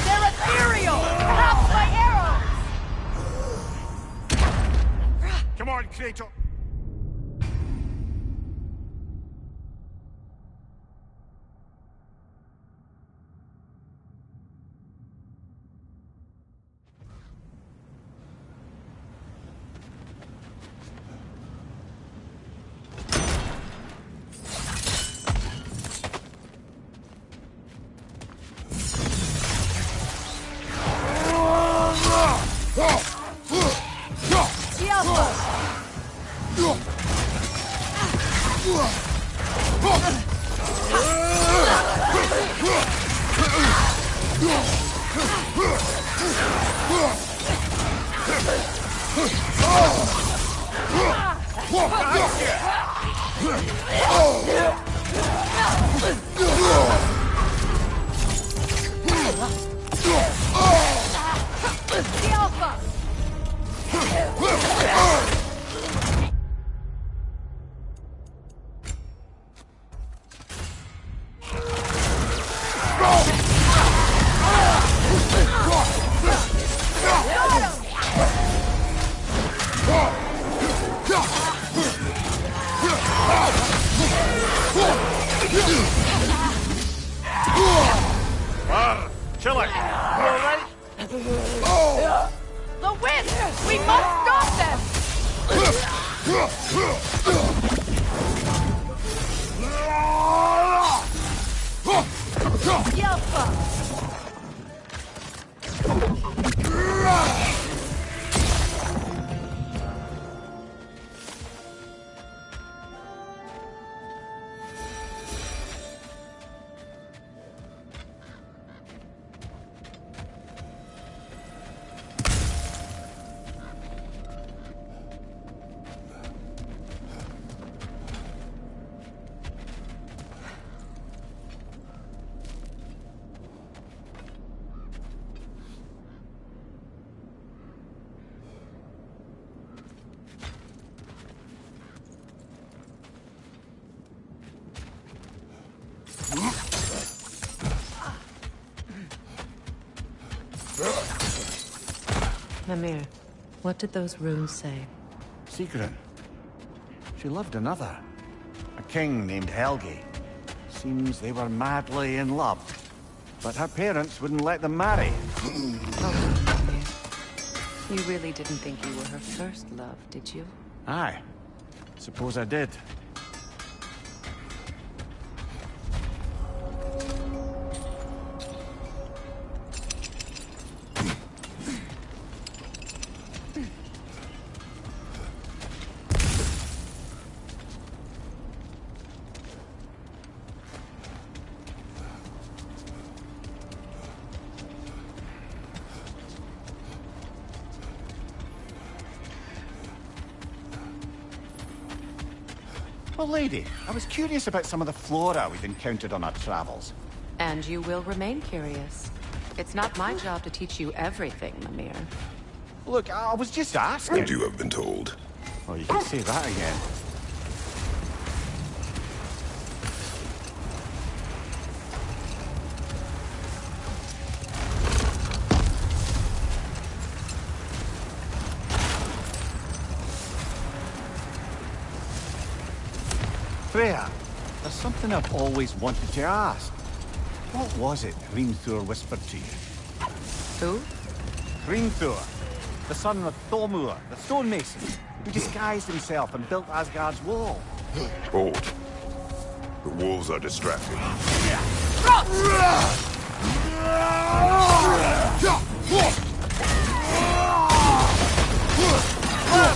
They're ethereal! Perhaps my arrows!
Come on, Kratos! Chill it. You all right?
The wind! We must stop them! Yelpa!
Mimir, what did those runes say?
Sigrun. She loved another. A king named Helgi. Seems they were madly in love. But her parents wouldn't let them marry.
Oh, Mimir. You really didn't think you were her first love, did you?
Aye. Suppose I did. Well, lady, I was curious about some of the flora we've encountered on our travels.
And you will remain curious. It's not my job to teach you everything, Mimir.
Look, I was just asking.
And you have been told.
Well, you can say that again. Freya, there's something I've always wanted to ask. What was it Hrimthur whispered to you?
Who?
Hrimthur, the son of Thormur, the stonemason, who disguised himself and built Asgard's wall.
Hold. The wolves are distracted.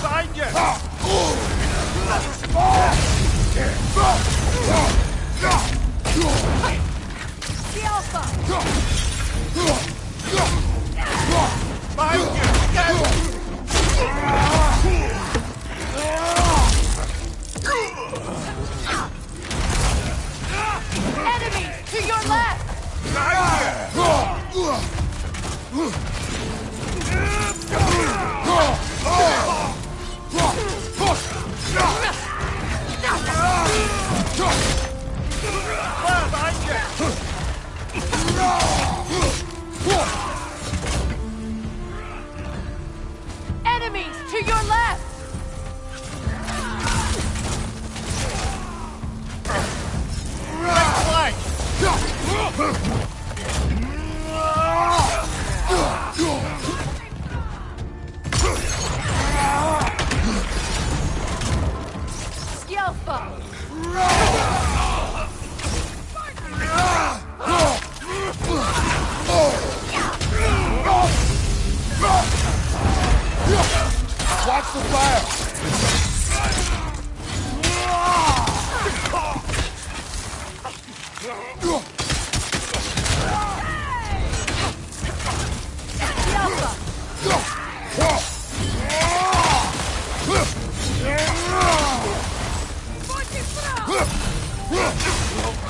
Behind you!
The Alpha!
Behind you!
Enemies to your left! Enemies to your left! Skjelfa!
Watch the fire!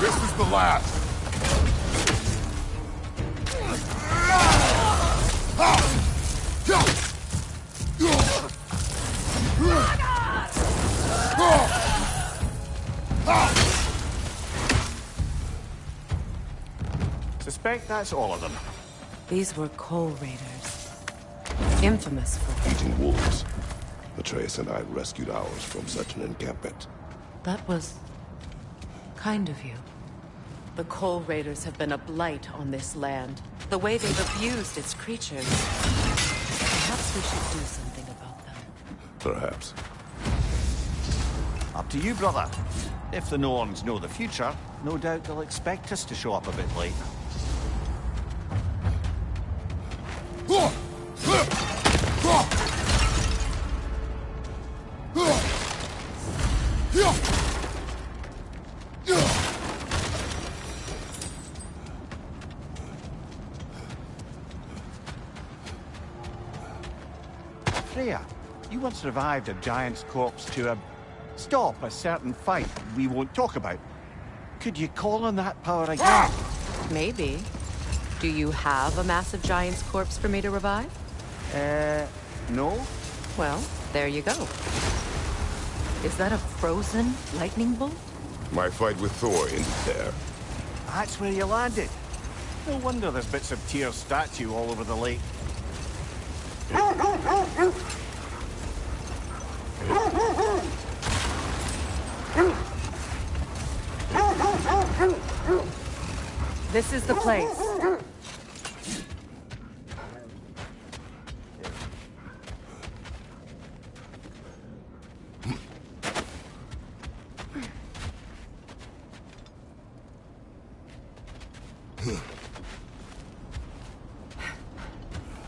This is the last.
Suspect that's all of them.
These were Coal Raiders. Infamous for
Eating wolves. Atreus and I rescued ours from such an encampment.
That was kind of you. The Coal Raiders have been a blight on this land. The way they've abused its creatures. Perhaps we should do something about them.
Perhaps.
Up to you, brother. If the Norns know the future, no doubt they'll expect us to show up a bit late. Freya, you once revived a giant's corpse to stop a certain fight we won't talk about. Could you call on that power again?
Maybe. Do you have a massive giant's corpse for me to revive?
No?
Well, there you go. Is that a frozen lightning bolt?
My fight with Thor ended there.
That's where you landed. No wonder there's bits of Tyr's statue all over the lake.
This is the place.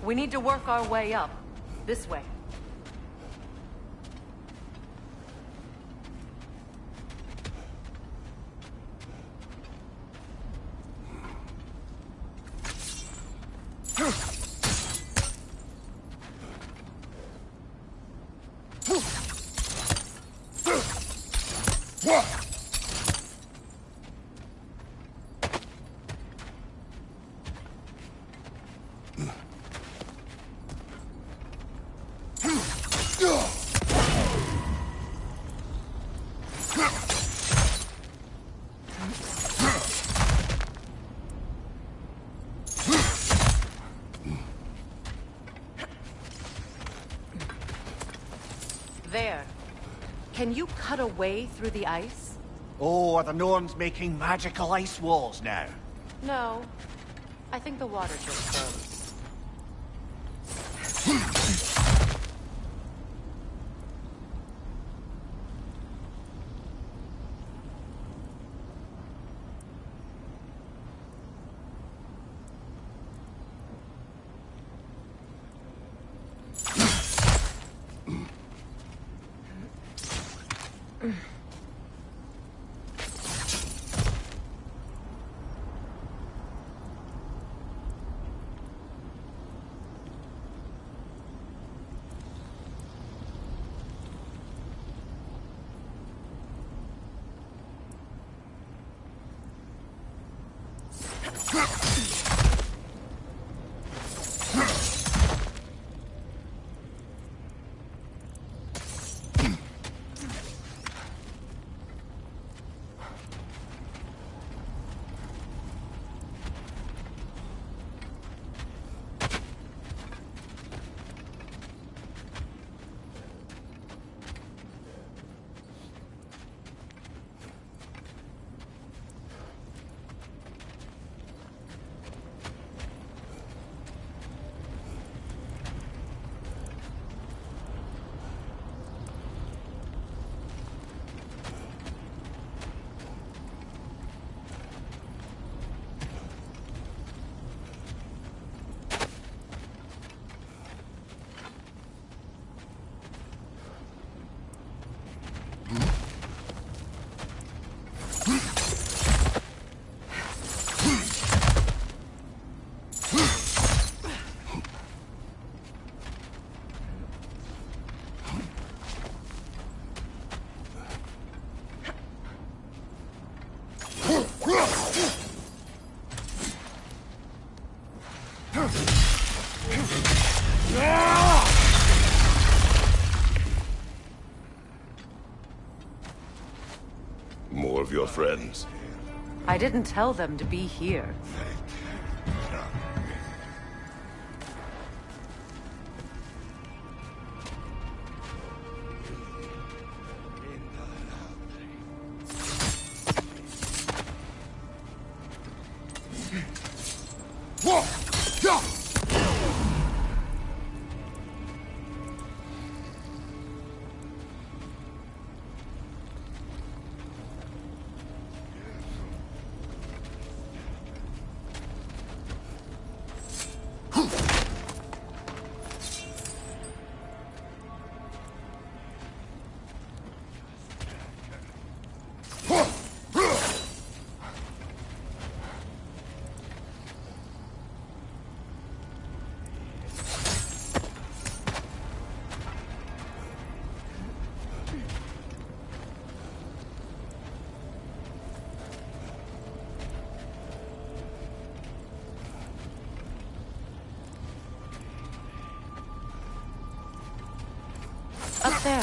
We need to work our way up. This way. There. Can you cut a way through the ice?
Oh, are the Norns making magical ice walls now?
No. I think the water just froze.
More of your friends.
I didn't tell them to be here. Up there.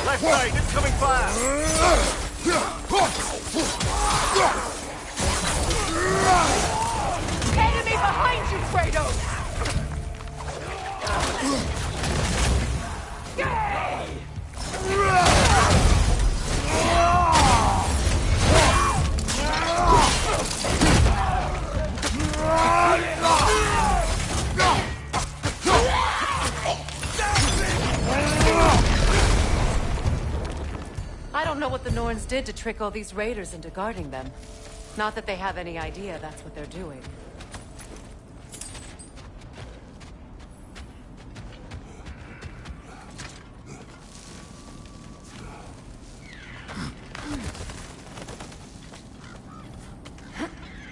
Left side, it's coming fast!
Enemy behind you, Kratos!
I don't know what the Norns did to trick all these raiders into guarding them. Not that they have any idea that's what they're doing.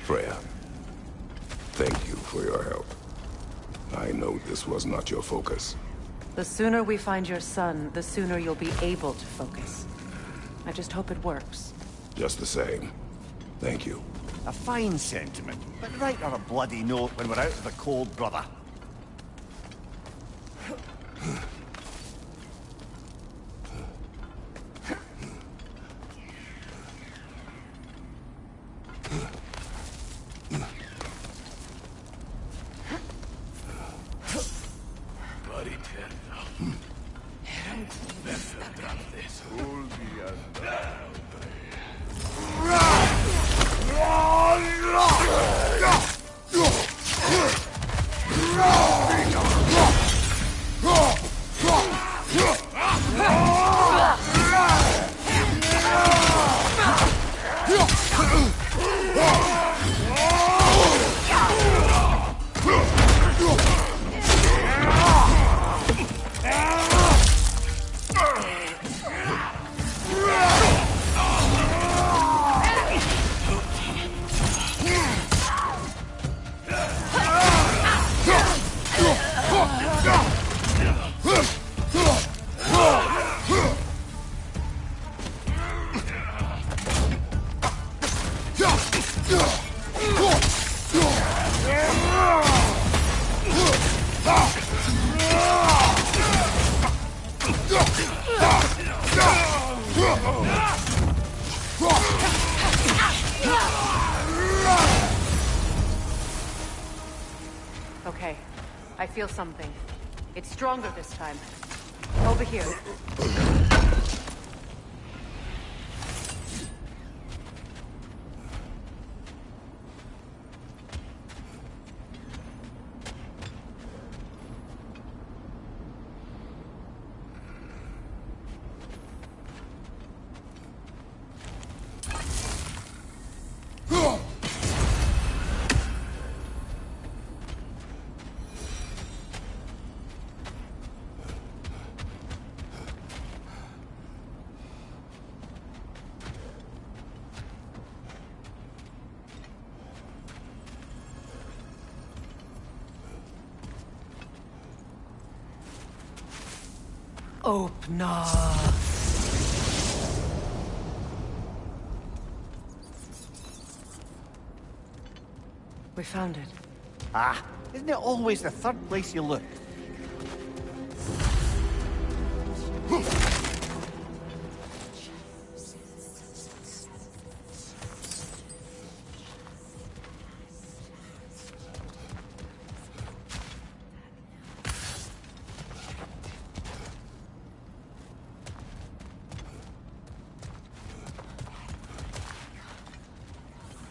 Freya, thank you for your help. I know this was not your focus.
The sooner we find your son, the sooner you'll be able to focus. I just hope it works.
Just the same. Thank you.
A fine sentiment, but write on a bloody note when we're out of the cold, brother.
Okay, I feel something. It's stronger this time. Over here. Opener. We found it.
Ah, isn't it always the third place you look?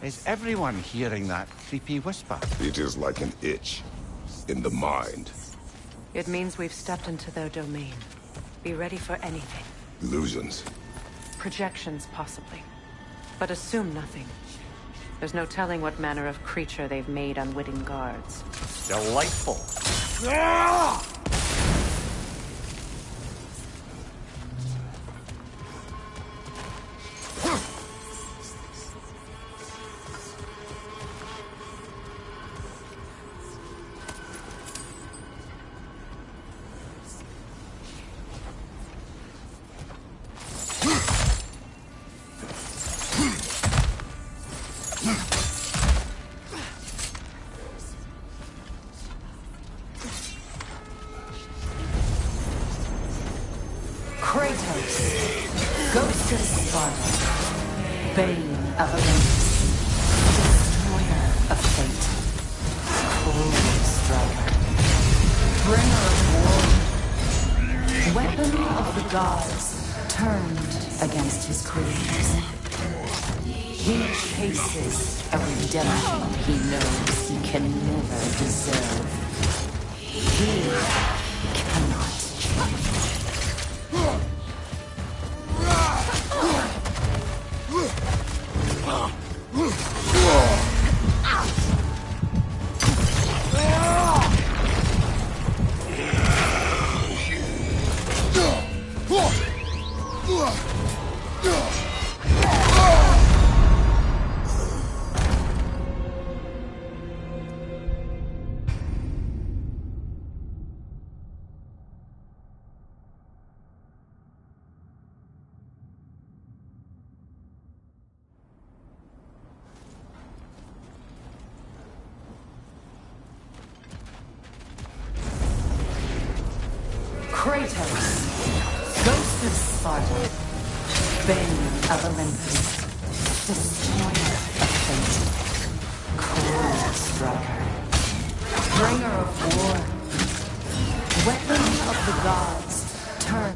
Is everyone hearing that creepy whisper?
It is like an itch in the mind.
It means we've stepped into their domain. Be ready for anything.
Illusions.
Projections, possibly. But assume nothing. There's no telling what manner of creature they've made unwitting guards.
Delightful.
Ghost of Sparta, Bane of Olympus, Destroyer of Fate, Cruel Striker, Bringer of War, Weapon of the Gods, turned against his creators. He chases a redemption he knows he can never deserve. He cannot change. Kratos, Ghost of Sparta, Bane of Olympus, Destroyer of Fate, Cruel Striker, Bringer of War, Weapon of the Gods, turn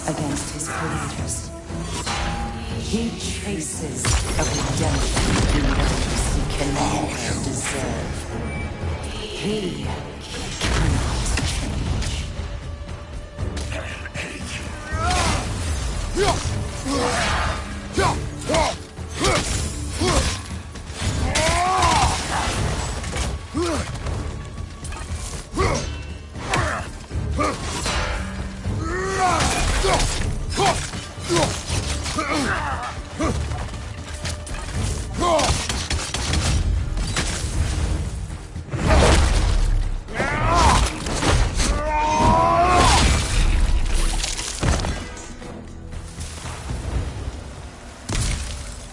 against his creators. He chases a redemption he knows he can never deserve. He cannot change.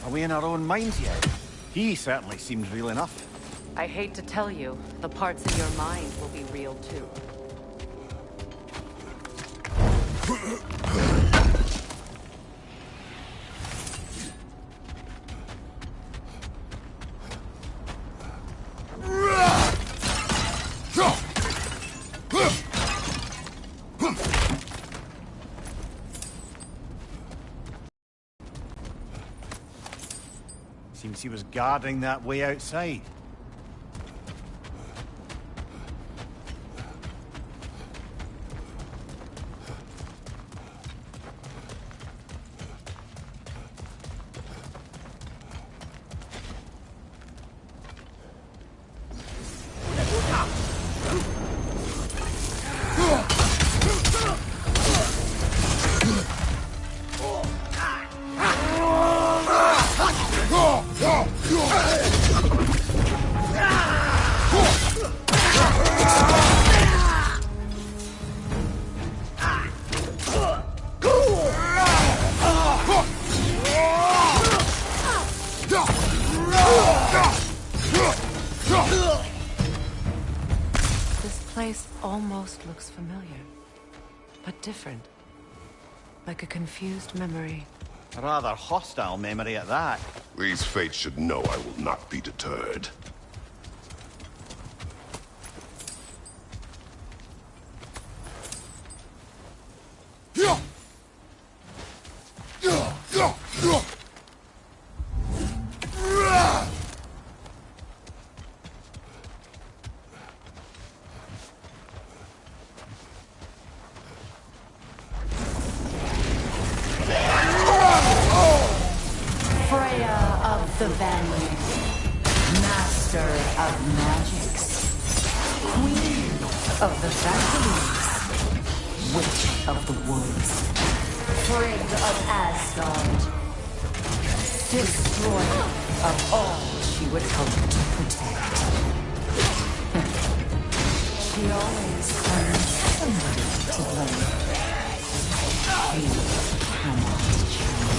Are we in our own minds yet? He certainly seems real enough.
I hate to tell you, the parts in your mind will be real too.
Seems he was guarding that way outside.
Almost looks familiar, but different. Like a confused memory.
A rather hostile memory at that.
These fates should know I will not be deterred.
The Vanguard, Master of Magics, Queen of the Valkyries, Witch of the Woods, Frigg of Asgard, Destroyer of all she would hope to protect. She always finds somebody to blame. She cannot change.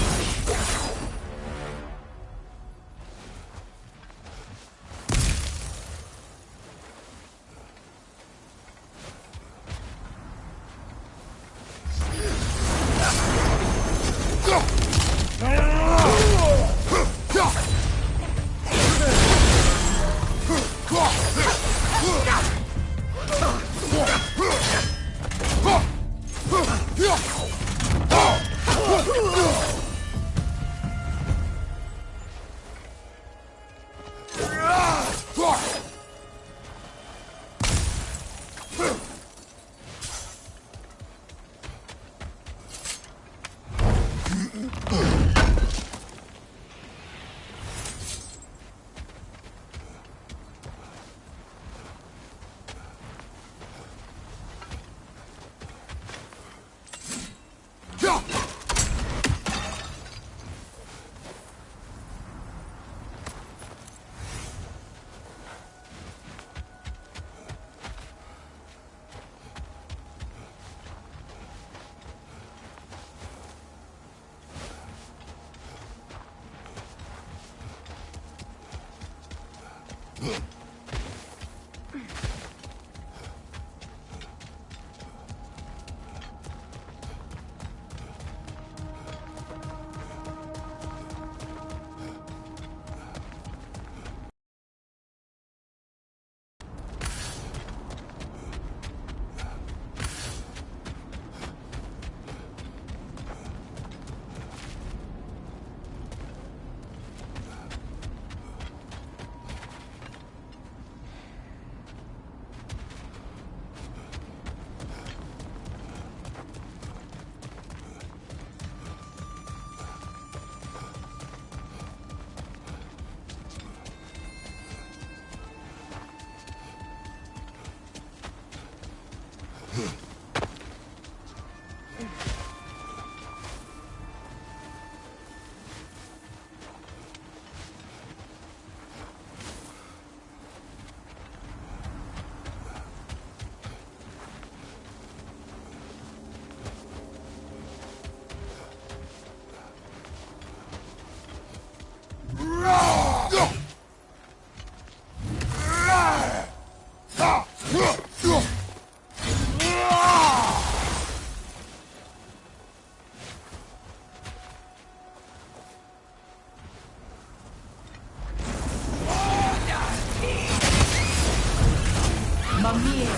Mimir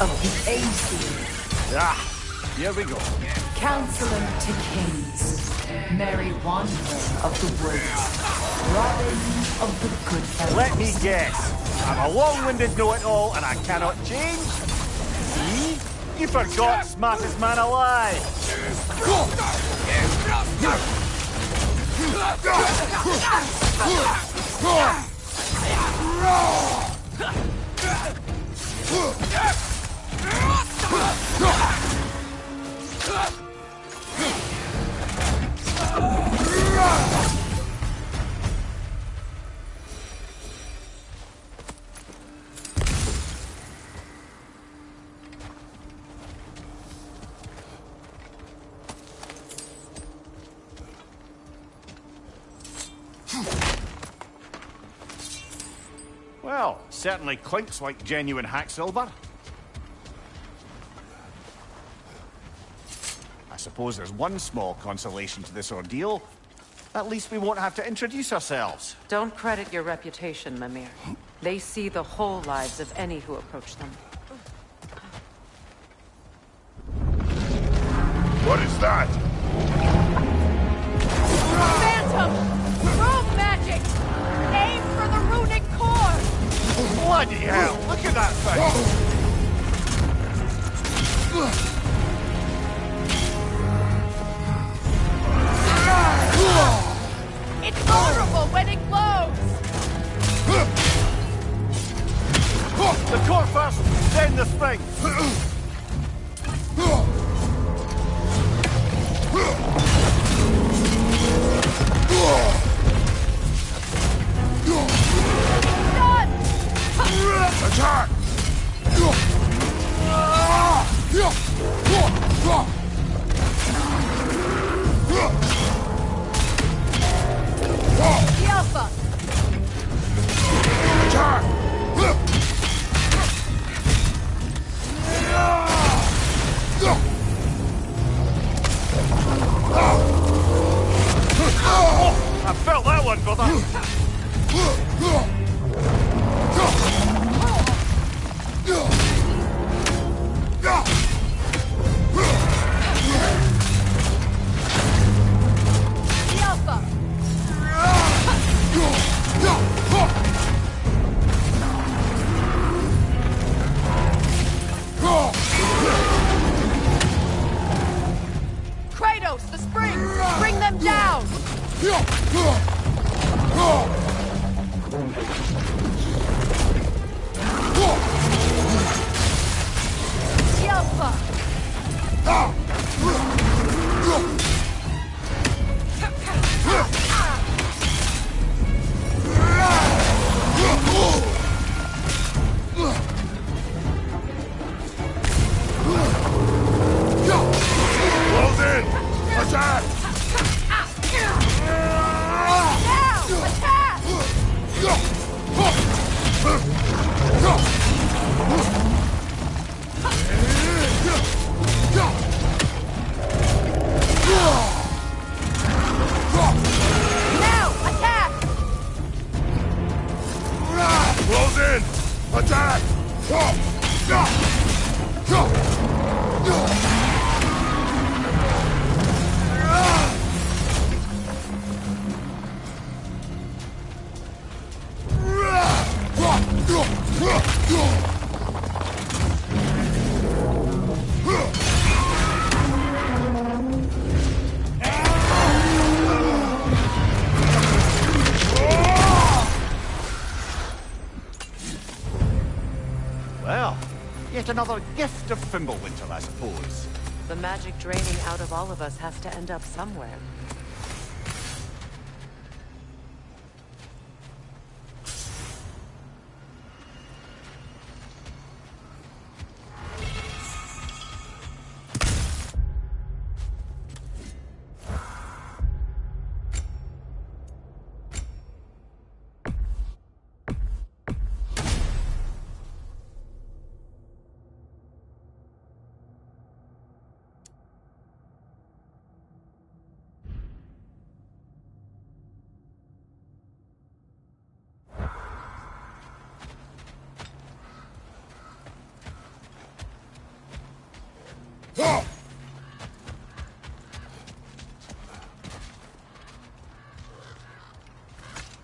of the Aesir.
Ah, here we go.
Counselor to Kings. Merry Wanderer of the Woods. Robin of the Good Fellows.
Let me guess. I'm a long-winded know-it-all and I cannot change? See? You forgot smartest man alive. Well, certainly clinks like genuine hack silver. I suppose there's one small consolation to this ordeal. At least we won't have to introduce ourselves.
Don't credit your reputation, Mimir. They see the whole lives of any who approach them.
What is that?
Phantom! Rogue magic! Aim for the runic core!
Bloody hell! Look at that thing!
It's vulnerable when it glows!
The core first, then the spring!
Attack!
The Alpha!
Attack!
Oh, I felt that one, brother!
The Alpha! Kratos, the springs! Bring them down! The Alpha!
Close in! Attack!
Now! Attack! Now! Attack!
Close in! Attack!
Well, yet another gift of Fimbulwinter, I suppose.
The magic draining out of all of us has to end up somewhere.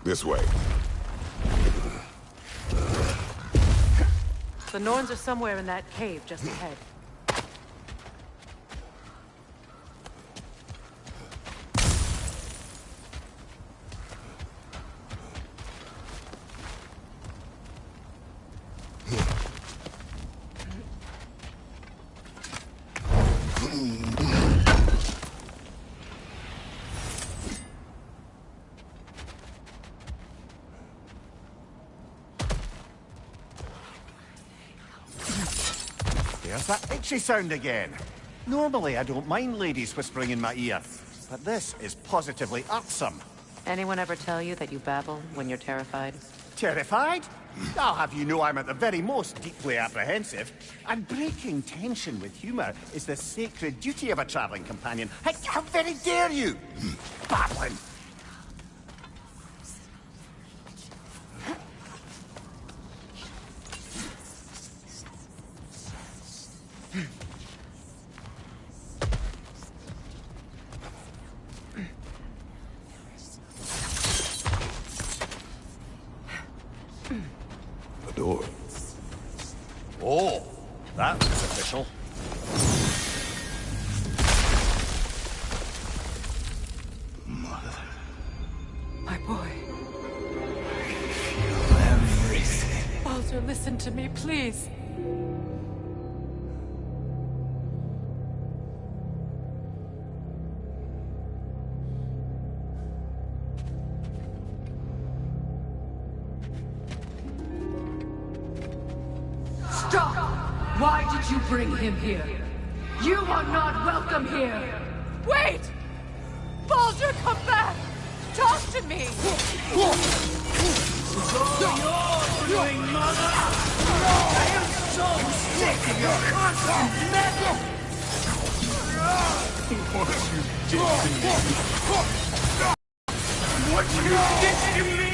This way.
The Norns are somewhere in that cave just ahead.
There's that itchy sound again. Normally, I don't mind ladies whispering in my ear, but this is positively irksome.
Anyone ever tell you that you babble when you're terrified?
Terrified? I'll have you know I'm at the very most deeply apprehensive. And breaking tension with humor is the sacred duty of a traveling companion. How very dare you! Babbling!
A door.
Oh, that was official.
Mother.
My boy.
Feel everything.
Baldur, listen to me, please.
Stop! Why did you bring him here? You are not welcome here!
Wait! Baldur, come back! Talk to me!
Doing, mother! I am so sick of your constant meddle!
What you did to me.
What you did to me!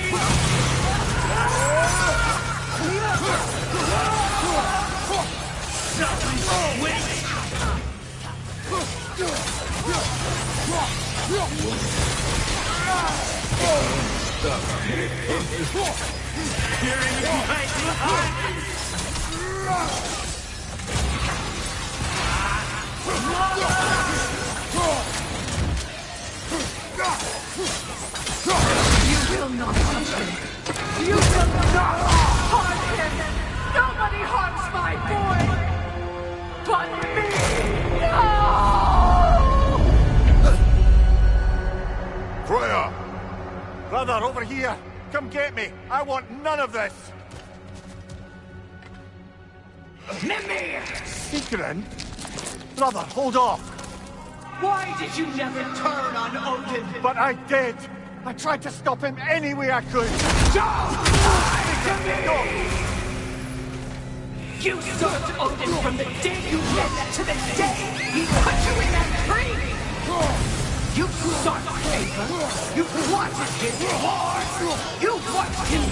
You will not touch him! You will not harm him! Nobody harms my boy! But me! No!
Freya! Brother, over here! Come get me! I want none of this!
Mimir!
Sigrun? Brother, hold off!
Why did you never turn on Odin?
But I did! I tried to stop him any way I could!
Don't lie to me! You served Odin from the day you met to the day he put you in that tree! You sought favor! You wanted his war! You watched him